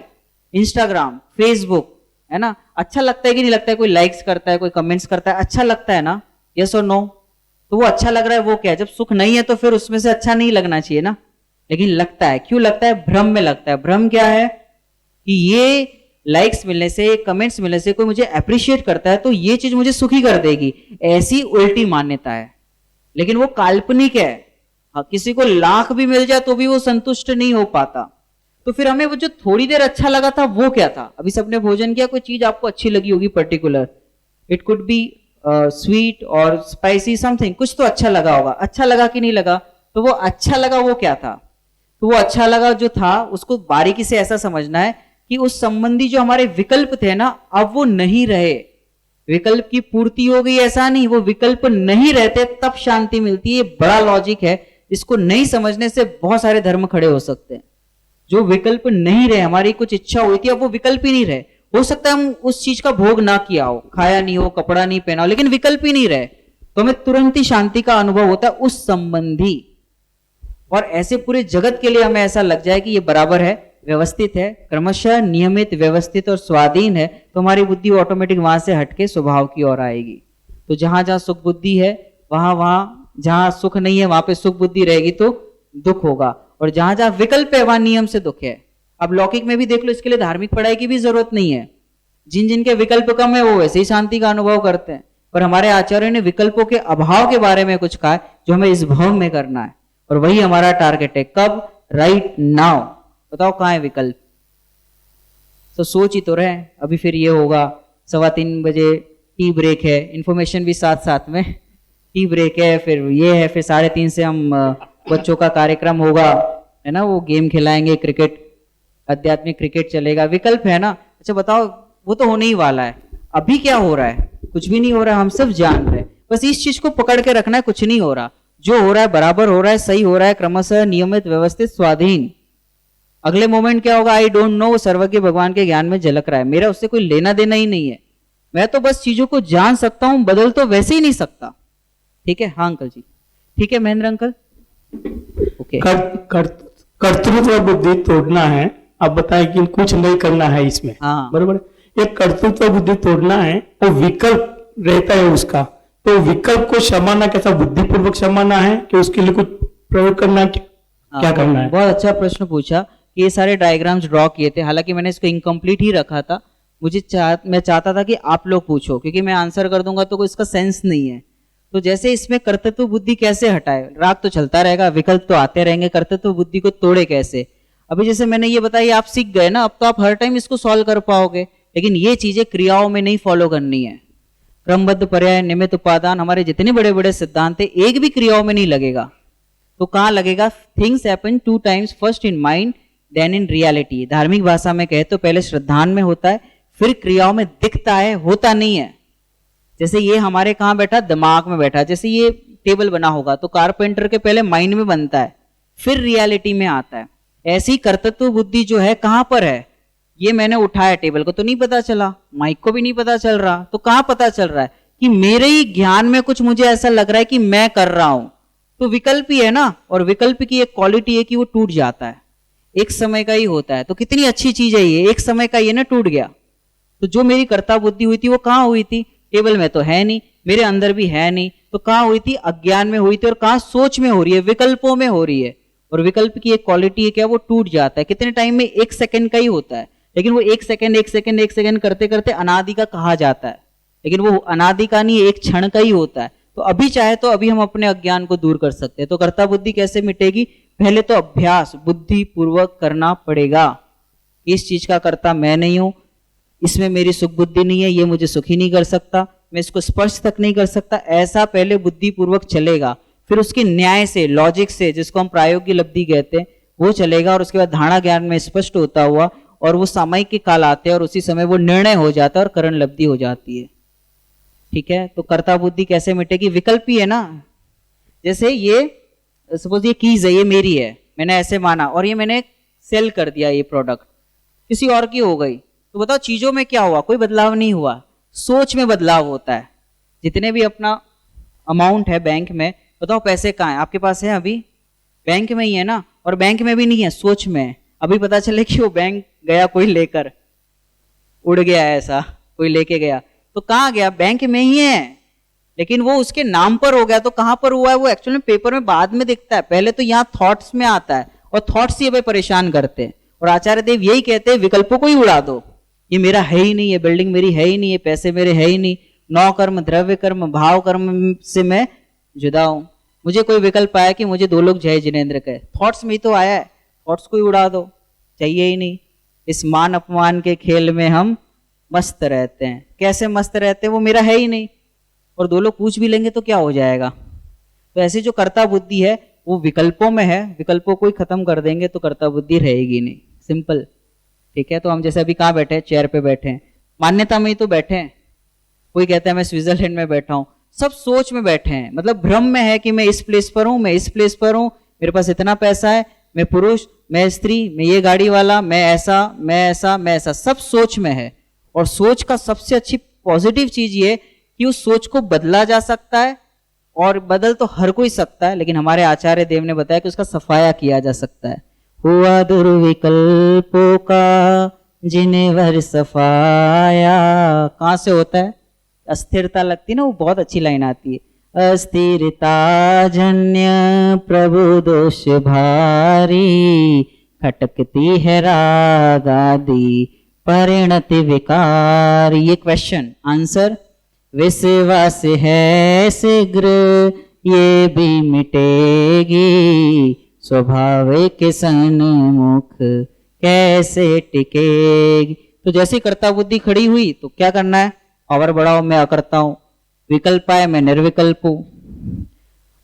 Instagram, Facebook, है ना, अच्छा लगता है कि नहीं लगता है? कोई लाइक्स करता है, कोई कमेंट्स करता है, अच्छा लगता है ना? यस और नो? तो वो अच्छा लग रहा है, वो क्या है? जब सुख नहीं है तो फिर उसमें से अच्छा नहीं लगना चाहिए ना, लेकिन लगता है। क्यों लगता है? भ्रम में लगता है। भ्रम क्या है? कि ये लाइक्स मिलने से, कमेंट्स मिलने से कोई मुझे अप्रिशिएट करता है तो ये चीज मुझे सुखी कर देगी, ऐसी उल्टी मान्यता है। लेकिन वो काल्पनिक है। हाँ, किसी को लाख भी मिल जाए तो भी वो संतुष्ट नहीं हो पाता। तो फिर हमें वो जो थोड़ी देर अच्छा लगा था वो क्या था? अभी सबने भोजन किया, कोई चीज आपको अच्छी लगी होगी particular, it could be sweet और स्पाइसी समथिंग, कुछ तो अच्छा लगा होगा। अच्छा लगा कि नहीं लगा? तो वो अच्छा लगा वो क्या था? तो वो अच्छा लगा जो था उसको बारीकी से ऐसा समझना है कि उस संबंधी जो हमारे विकल्प थे ना, अब वो नहीं रहे। विकल्प की पूर्ति हो गई ऐसा नहीं, वो विकल्प नहीं रहते तब शांति मिलती है। ये बड़ा लॉजिक है, इसको नहीं समझने से बहुत सारे धर्म खड़े हो सकते हैं। जो विकल्प नहीं रहे, हमारी कुछ इच्छा हुई थी अब वो विकल्प ही नहीं रहे। हो सकता है हम उस चीज का भोग ना किया हो, खाया नहीं हो, कपड़ा नहीं पहना हो, लेकिन विकल्प ही नहीं रहे तो हमें तुरंत ही शांति का अनुभव होता है उस संबंधी। और ऐसे पूरे जगत के लिए हमें ऐसा लग जाए कि ये बराबर है, व्यवस्थित है, क्रमशः नियमित, व्यवस्थित और स्वाधीन है, तो हमारी बुद्धि ऑटोमेटिक वहां से हटके स्वभाव की ओर आएगी। तो जहां जहां सुख बुद्धि है वहां जहां सुख नहीं है वहां पे सुख बुद्धि रहेगी तो दुख होगा, और जहां जहां विकल्प है वहां नियम से दुख है। अब लौकिक में भी देख लो, इसके लिए धार्मिक पढ़ाई की भी जरूरत नहीं है। जिन जिनके विकल्प कम है वो वैसे ही शांति का अनुभव करते हैं। पर हमारे आचार्यों ने विकल्पों के अभाव के बारे में कुछ कहा है जो हमें इस भव में करना है, और वही हमारा टारगेट है। कब? Right now. बताओ कहां है विकल्प? तो सोच ही तो रहे। अभी फिर ये होगा 3:15 बजे टी ब्रेक है, इंफॉर्मेशन भी साथ साथ में, टी ब्रेक है, फिर ये है, फिर 3:30 से हम बच्चों का कार्यक्रम होगा, है ना, वो गेम खिलाएंगे, क्रिकेट, आध्यात्मिक क्रिकेट चलेगा। विकल्प है ना। अच्छा बताओ, वो तो होने ही वाला है। अभी क्या हो रहा है? कुछ भी नहीं हो रहा है, हम सब जान रहे हैं। बस इस चीज को पकड़ के रखना है, कुछ नहीं हो रहा, जो हो रहा है बराबर हो रहा है, सही हो रहा है, क्रमशः नियमित, व्यवस्थित, स्वाधीन। अगले मोमेंट क्या होगा? आई डोंट नो, सर्वज्ञ भगवान के ज्ञान में झलक रहा है, मेरा उससे कोई लेना देना ही नहीं है। मैं तो बस चीजों को जान सकता हूं, बदल तो वैसे ही नहीं सकता। ठीक है? हाँ अंकल जी। ठीक है महेंद्र अंकल। ओके। कर्तृत्व बुद्धि तोड़ना है। आप बताएं कि कुछ नहीं करना है इसमें। हाँ। बराबर। ये कर्तृत्व बुद्धि तोड़ना है, वो विकल्प रहता है उसका, तो विकल्प को क्षमाना कैसा? बुद्धिपूर्वक क्षमाना है कि उसके लिए कुछ प्रयोग करना है? क्या करना है? बहुत अच्छा प्रश्न पूछा। ये सारे डायग्राम्स ड्रॉ किए थे, हालांकि मैंने इसको इनकम्प्लीट ही रखा था। मैं चाहता था कि आप लोग पूछो, क्योंकि मैं आंसर कर दूंगा तो कोई इसका सेंस नहीं है। तो जैसे इसमें कर्तृत्व बुद्धि कैसे हटाए? राग तो चलता रहेगा, विकल्प तो आते रहेंगे, कर्तृत्व बुद्धि को तोड़े कैसे? अभी जैसे मैंने ये बताया, आप सीख गए ना, अब तो आप हर टाइम इसको सॉल्व कर पाओगे। लेकिन ये चीजें क्रियाओं में नहीं फॉलो करनी है। क्रमबद्ध, पर्याय, निमित्त, उपादान, हमारे जितने बड़े बड़े सिद्धांत है, एक भी क्रियाओं में नहीं लगेगा। तो कहां लगेगा? Things happen 2 times, first in mind then in reality. धार्मिक भाषा में कहे तो पहले श्रद्धान में होता है, फिर क्रियाओं में दिखता है, होता नहीं है। जैसे ये हमारे कहां बैठा? दिमाग में बैठा। जैसे ये टेबल बना होगा तो कारपेंटर के पहले माइंड में बनता है, फिर रियलिटी में आता है। ऐसी कर्तृत्व बुद्धि जो है कहां पर है? ये मैंने उठाया टेबल को तो नहीं पता चला, माइक को भी नहीं पता चल रहा, तो कहां पता चल रहा है? कि मेरे ही ज्ञान में कुछ मुझे ऐसा लग रहा है कि मैं कर रहा हूं। तो विकल्प ही है ना, और विकल्प की एक क्वालिटी है कि वो टूट जाता है, एक समय का ही होता है। तो कितनी अच्छी चीज है ये, एक समय का ये ना, टूट गया। तो जो मेरी कर्ता बुद्धि हुई थी वो कहां हुई थी? टेबल में तो है नहीं, मेरे अंदर भी है नहीं, तो कहां हुई थी? अज्ञान में हुई थी। और कहां? सोच में हो रही है, विकल्पों में हो रही है। और विकल्प की एक क्वालिटी है क्या? वो टूट जाता है। कितने टाइम में? 1 सेकंड का ही होता है, लेकिन वो 1 सेकंड 1 सेकंड 1 सेकंड करते करते अनादि का कहा जाता है, लेकिन वो अनादि का नहीं, एक क्षण का ही होता है। तो अभी चाहे तो अभी हम अपने अज्ञान को दूर कर सकते हैं। तो कर्ता बुद्धि कैसे मिटेगी? पहले तो अभ्यास बुद्धि पूर्वक करना पड़ेगा। इस चीज का कर्ता मैं नहीं हूं, इसमें मेरी सुख बुद्धि नहीं है, ये मुझे सुखी नहीं कर सकता, मैं इसको स्पर्श तक नहीं कर सकता, ऐसा पहले बुद्धि पूर्वक चलेगा। फिर उसके न्याय से, लॉजिक से, जिसको हम प्रायोगिक लब्धि कहते हैं, वो चलेगा। और उसके बाद धारणा ज्ञान में स्पष्ट होता हुआ, और वो सामयिक के काल आते हैं और उसी समय वो निर्णय हो जाता है और करण लब्धि हो जाती है। ठीक है? तो कर्ता बुद्धि कैसे मिटेगी? विकल्प ही है ना। जैसे ये सपोज ये कीज है, ये मेरी है, मैंने ऐसे माना और ये मैंने सेल कर दिया, ये प्रोडक्ट किसी और की हो गई, तो बताओ चीजों में क्या हुआ? कोई बदलाव नहीं हुआ, सोच में बदलाव होता है। जितने भी अपना अमाउंट है बैंक में, बताओ पैसे कहाँ हैं? आपके पास है अभी? बैंक में ही है ना। और बैंक में भी नहीं है, सोच में है। अभी पता चले कि वो बैंक गया कोई लेकर, उड़ गया, ऐसा कोई लेके गया, तो कहाँ गया? बैंक में ही है, लेकिन वो उसके नाम पर हो गया। तो कहां पर हुआ है? वो एक्चुअली पेपर में बाद में दिखता है, पहले तो यहाँ थॉट्स में आता है, और थॉट्स ही हमें परेशान करते हैं। और आचार्य देव यही कहते हैं विकल्पों को ही उड़ा दो, ये मेरा है ही नहीं, ये बिल्डिंग मेरी है ही नहीं, ये पैसे मेरे है ही नहीं, नौ कर्म द्रव्य कर्म भाव कर्म से मैं जुदा हूं। मुझे कोई विकल्प आया कि मुझे 2 लोग जय जिनेंद्र कहे, थॉट्स में ही तो आया है, थॉट्स को ही उड़ा दो, चाहिए ही नहीं। इस मान अपमान के खेल में हम मस्त रहते हैं। कैसे मस्त रहते हैं, वो मेरा है ही नहीं, और 2 लोग पूछ भी लेंगे तो क्या हो जाएगा। तो ऐसे जो कर्ता बुद्धि है वो विकल्पों में है, विकल्पों को ही खत्म कर देंगे तो कर्ता बुद्धि रहेगी नहीं, सिंपल। ठीक है, तो हम जैसे अभी कहाँ बैठे हैं, चेयर पे बैठे हैं, मान्यता में ही तो बैठे हैं। कोई कहता है मैं स्विट्जरलैंड में बैठा हूं, सब सोच में बैठे हैं, मतलब भ्रम में है कि मैं इस प्लेस पर हूं, मैं इस प्लेस पर हूं, मेरे पास इतना पैसा है, मैं पुरुष, मैं स्त्री, मैं ये गाड़ी वाला, मैं ऐसा, मैं ऐसा, मैं ऐसा, सब सोच में है। और सोच का सबसे अच्छी पॉजिटिव चीज ये कि उस सोच को बदला जा सकता है, और बदल तो हर कोई सकता है, लेकिन हमारे आचार्य देव ने बताया कि उसका सफाया किया जा सकता है। हुआ दुर्विकल्पों का जिन्हें सफाया, कहां से होता है, अस्थिरता लगती है ना, वो बहुत अच्छी लाइन आती है, अस्थिरता जन्य प्रभु दोष भारी, खटकती है राग आदि परिणति विकार। ये क्वेश्चन आंसर, विश्वास है शीघ्र ये भी मिटेगी, स्वाभाविक सन्मुख कैसे टिकेगी। तो जैसे कर्ता बुद्धि खड़ी हुई तो क्या करना है, पावर बढ़ाओ, मैं अकर्ता हूं, विकल्प आए मैं निर्विकल्प हूं।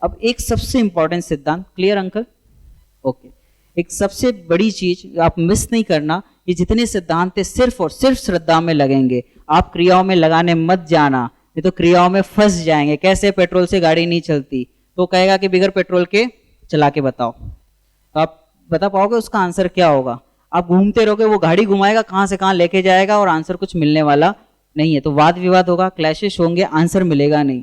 अब एक सबसे इंपॉर्टेंट सिद्धांत, क्लियर अंकल? ओके, एक सबसे बड़ी चीज आप मिस नहीं करना, ये जितने सिद्धांत है सिर्फ और सिर्फ श्रद्धा में लगेंगे, आप क्रियाओं में लगाने मत जाना, नहीं तो क्रियाओं में फंस जाएंगे। कैसे, पेट्रोल से गाड़ी नहीं चलती, तो कहेगा कि बिगर पेट्रोल के चला के बताओ, तो आप बता पाओगे उसका आंसर क्या होगा? आप घूमते रहोगे, वो गाड़ी घुमाएगा, कहां से कहां लेके जाएगा, और आंसर कुछ मिलने वाला नहीं है। तो वाद विवाद होगा, क्लैशेस होंगे, आंसर मिलेगा नहीं।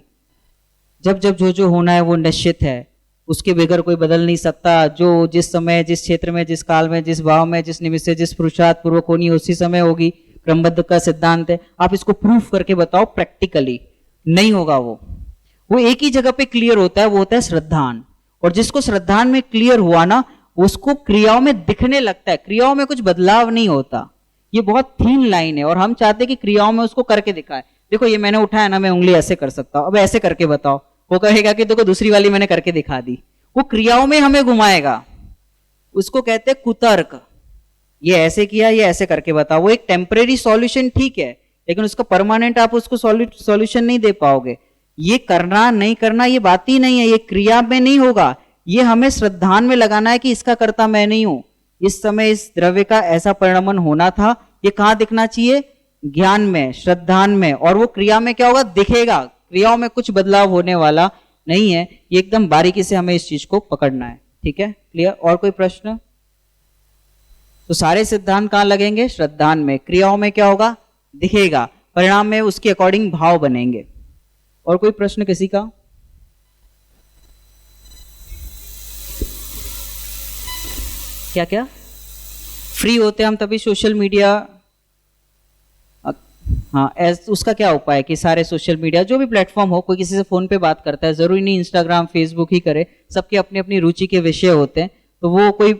जब जब जो होना है वो निश्चित है, उसके बगैर कोई बदल नहीं सकता। जो जिस समय, जिस क्षेत्र में, जिस काल में, जिस भाव में, जिस निमित्त से, जिस पुरुषार्थ पूर्वक होनी है उसी समय होगी, क्रमबद्ध का सिद्धांत है। आप इसको प्रूफ करके बताओ प्रैक्टिकली, नहीं होगा वो एक ही जगह पे क्लियर होता है, वो होता है श्रद्धान। और जिसको श्रद्धान में क्लियर हुआ ना, उसको क्रियाओं में दिखने लगता है, क्रियाओं में कुछ बदलाव नहीं होता। ये बहुत थीन लाइन है, और हम चाहते हैं कि क्रियाओं में उसको करके दिखाए। देखो ये मैंने उठाया ना, मैं उंगली ऐसे कर सकता हूं, अब ऐसे करके बताओ, वो कहेगा कि देखो दूसरी वाली मैंने करके दिखा दी। वो क्रियाओं में हमें घुमाएगा, उसको कहते हैं कुतर्क। ये ऐसे किया, ये ऐसे करके बताओ। वो एक टेम्परेरी सॉल्यूशन ठीक है, लेकिन उसका परमानेंट आप उसको सॉल्यूशन नहीं दे पाओगे। ये करना नहीं करना ये बात ही नहीं है, ये क्रिया में नहीं होगा, ये हमें श्रद्धान में लगाना है कि इसका कर्ता मैं नहीं हूं। इस समय इस द्रव्य का ऐसा परिणमन होना था, ये कहां दिखना चाहिए? ज्ञान में, श्रद्धान में। और वो क्रिया में क्या होगा? दिखेगा। क्रियाओं में कुछ बदलाव होने वाला नहीं है। ये एकदम बारीकी से हमें इस चीज को पकड़ना है। ठीक है, क्लियर? और कोई प्रश्न? तो सारे सिद्धांत कहां लगेंगे? श्रद्धान में। क्रियाओं में क्या होगा? दिखेगा, परिणाम में उसके अकॉर्डिंग भाव बनेंगे। और कोई प्रश्न किसी का? क्या क्या फ्री होते हम तभी सोशल मीडिया, हाँ उसका क्या उपाय कि सारे सोशल मीडिया जो भी प्लेटफॉर्म हो, कोई किसी से फोन पे बात करता है, जरूरी नहीं इंस्टाग्राम फेसबुक ही करे, सबके अपनी अपनी रुचि के विषय होते हैं। तो वो कोई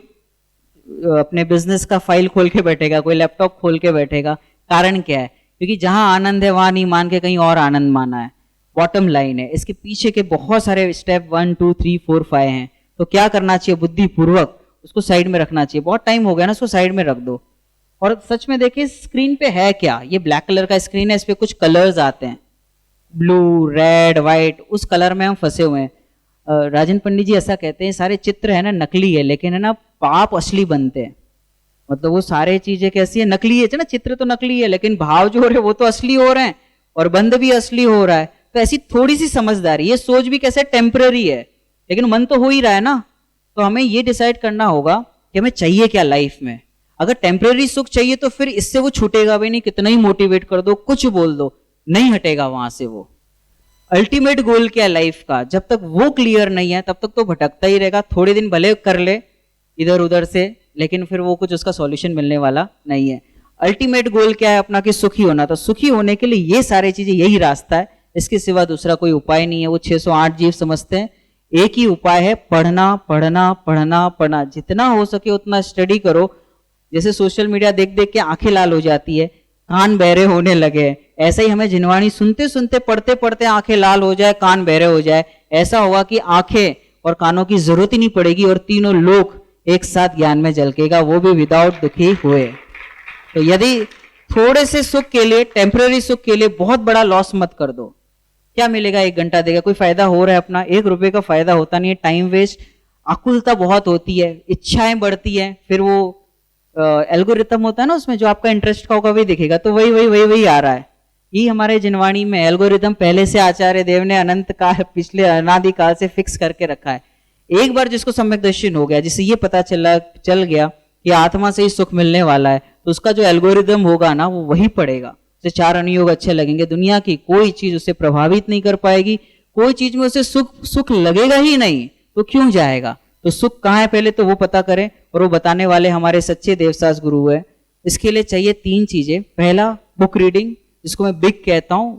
अपने बिजनेस का फाइल खोल के बैठेगा, कोई लैपटॉप खोल के बैठेगा। कारण क्या है? क्योंकि जहां आनंद है वहां नहीं मान के कहीं और आनंद माना है। बॉटम लाइन है। इसके पीछे के बहुत सारे स्टेप 1 2 3 4 5 हैं। तो क्या करना चाहिए? बुद्धिपूर्वक उसको साइड में रखना चाहिए। बहुत टाइम हो गया ना, उसको साइड में रख दो। और सच में देखिए स्क्रीन पे है क्या, ये ब्लैक कलर का स्क्रीन है, इस पे कुछ कलर्स आते हैं, ब्लू, रेड, व्हाइट, उस कलर में हम फंसे हुए हैं। राजन पंडित जी ऐसा कहते हैं, सारे चित्र है ना नकली है, लेकिन है ना पाप असली बनते हैं। मतलब वो सारे चीजें कैसी है? नकली है ना, चित्र तो नकली है, लेकिन भाव जो हो रहे वो तो असली हो रहे हैं, और बंध भी असली हो रहा है। तो ऐसी थोड़ी सी समझदारी, ये सोच भी कैसे टेम्पररी है, लेकिन मन तो हो ही रहा है ना। तो हमें ये डिसाइड करना होगा कि हमें चाहिए क्या लाइफ में। अगर टेम्पररी सुख चाहिए तो फिर इससे वो छूटेगा भी नहीं, कितना ही मोटिवेट कर दो, कुछ बोल दो, नहीं हटेगा वहां से वो। अल्टीमेट गोल क्या है लाइफ का, जब तक वो क्लियर नहीं है तब तक तो भटकता ही रहेगा। थोड़े दिन भले कर ले इधर उधर से, लेकिन फिर वो कुछ उसका सॉल्यूशन मिलने वाला नहीं है। अल्टीमेट गोल क्या है अपना? कि सुखी होना। तो सुखी होने के लिए ये सारी चीजें, यही रास्ता है, इसके सिवा दूसरा कोई उपाय नहीं है। वो 608 जीव समझते हैं, एक ही उपाय है, पढ़ना पढ़ना पढ़ना पढ़ना। जितना हो सके उतना स्टडी करो, जैसे सोशल मीडिया देख देख के आंखें लाल हो जाती है, कान बहरे होने लगे, ऐसा ही हमें जिनवाणी सुनते सुनते पढ़ते पढ़ते आंखें लाल हो जाए, कान बहरे हो जाए, ऐसा होगा कि आंखें और कानों की जरूरत ही नहीं पड़ेगी और तीनों लोग एक साथ ज्ञान में झलकेगा, वो भी विदाउट दुखी हुए। तो यदि थोड़े से सुख के लिए, टेम्पररी सुख के लिए बहुत बड़ा लॉस मत कर दो। क्या मिलेगा, 1 घंटा देगा, कोई फायदा हो रहा है अपना, 1 रुपए का फायदा होता नहीं है, टाइम वेस्ट, आकुलता बहुत होती है, इच्छाएं बढ़ती है, फिर वो एल्गोरिथम होता है ना, उसमें जो आपका इंटरेस्ट का होगा वही दिखेगा, तो वही आ रहा है। ये हमारे जिनवाणी में एल्गोरिथम पहले से आचार्य देव ने अनंत काल, पिछले अनादि काल से फिक्स करके रखा है। एक बार जिसको सम्यक दर्शन हो गया, जिससे ये पता चल गया कि आत्मा से ही सुख मिलने वाला है, तो उसका जो एल्गोरिथम होगा ना वो वही पड़ेगा। उसे 4 अनुयोग अच्छे लगेंगे, दुनिया की कोई चीज उसे प्रभावित नहीं कर पाएगी, कोई चीज में उसे सुख लगेगा ही नहीं, तो क्यों जाएगा। तो सुख कहाँ है पहले तो वो पता करें, और वो बताने वाले हमारे सच्चे देवसास गुरु है। इसके लिए चाहिए 3 चीजें। पहला बुक रीडिंग, जिसको मैं बिग कहता हूं।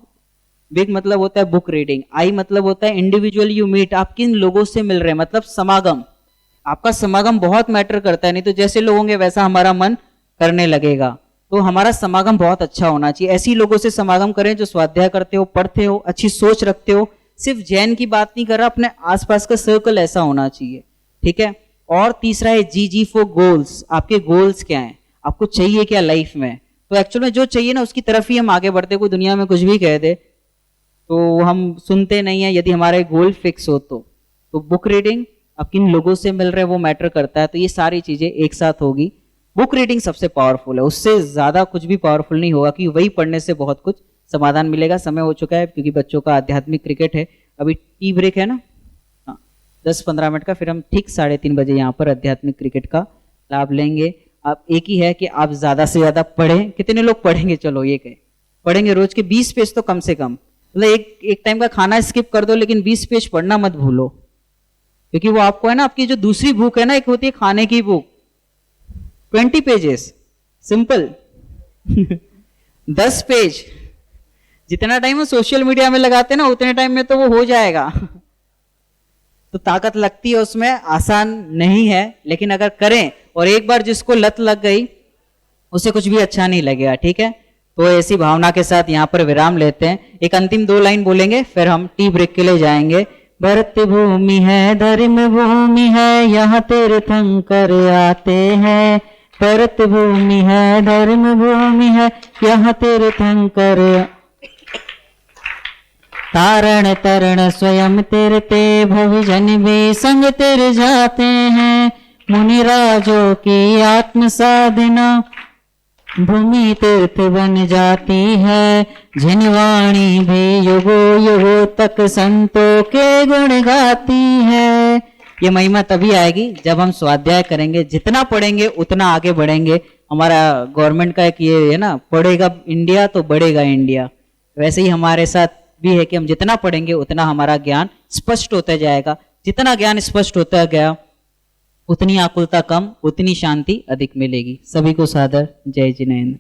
बिग मतलब होता है बुक रीडिंग, आई मतलब होता है इंडिविजुअल यू मीट, आप किन लोगों से मिल रहे हैं, मतलब समागम। आपका समागम बहुत मैटर करता है, नहीं तो जैसे लोग होंगे वैसा हमारा मन करने लगेगा। तो हमारा समागम बहुत अच्छा होना चाहिए, ऐसी लोगों से समागम करें जो स्वाध्याय करते हो, पढ़ते हो, अच्छी सोच रखते हो। सिर्फ जैन की बात नहीं कर रहा, अपने आसपास का सर्कल ऐसा होना चाहिए, ठीक है। और तीसरा है जी फॉर गोल्स, आपके गोल्स क्या हैं, आपको चाहिए क्या लाइफ में। तो एक्चुअल में जो चाहिए ना उसकी तरफ ही हम आगे बढ़ते, कोई दुनिया में कुछ भी कह दे तो हम सुनते नहीं है, यदि हमारे गोल फिक्स हो तो बुक रीडिंग, आप किन लोगों से मिल रहे हैं वो मैटर करता है। तो ये सारी चीजें एक साथ होगी। बुक रीडिंग सबसे पावरफुल है, उससे ज्यादा कुछ भी पावरफुल नहीं होगा, क्योंकि वही पढ़ने से बहुत कुछ समाधान मिलेगा। समय हो चुका है क्योंकि बच्चों का आध्यात्मिक क्रिकेट है, अभी टी ब्रेक है ना, 10-15 मिनट का, फिर हम ठीक 3:30 बजे यहाँ पर आध्यात्मिक क्रिकेट का लाभ लेंगे। आप एक ही है कि आप ज्यादा से ज्यादा पढ़ें। कितने लोग पढ़ेंगे, चलो ये कहें, पढ़ेंगे रोज के 20 पेज तो कम से कम, मतलब एक टाइम का खाना स्किप कर दो, लेकिन 20 पेज पढ़ना मत भूलो, क्योंकि वो आपको है ना, आपकी जो दूसरी बुक है ना, एक होती है खाने की बुक, 20 पेजेस सिंपल 10 पेज, जितना टाइम हम सोशल मीडिया में लगाते हैं ना उतने टाइम में तो वो हो जाएगा। तो ताकत लगती है उसमें, आसान नहीं है, लेकिन अगर करें, और एक बार जिसको लत लग गई उसे कुछ भी अच्छा नहीं लगेगा, ठीक है। तो ऐसी भावना के साथ यहाँ पर विराम लेते हैं। एक अंतिम 2 लाइन बोलेंगे, फिर हम टी ब्रेक के लिए जाएंगे। भरत भूमि है, धर्म भूमि है, यहाँ तीर्थंकर आते हैं। भरत भूमि है, धर्म भूमि है, यहाँ तीर्थंकर, तारण तरण स्वयं तीरते, भविजन भी संग तिर जाते हैं। मुनि राजों की आत्म साधना भूमि तीर्थ बन जाती है। जिनवाणी भी युगो युगो तक संतों के गुण गाती है। ये महिमा तभी आएगी जब हम स्वाध्याय करेंगे, जितना पढ़ेंगे उतना आगे बढ़ेंगे। हमारा गवर्नमेंट का एक ये है ना, पढ़ेगा इंडिया तो बढ़ेगा इंडिया, वैसे ही हमारे साथ भी है कि हम जितना पढ़ेंगे उतना हमारा ज्ञान स्पष्ट होता जाएगा। जितना ज्ञान स्पष्ट होता गया उतनी आकुलता कम, उतनी शांति अधिक मिलेगी। सभी को सादर जय जिनेंद्र।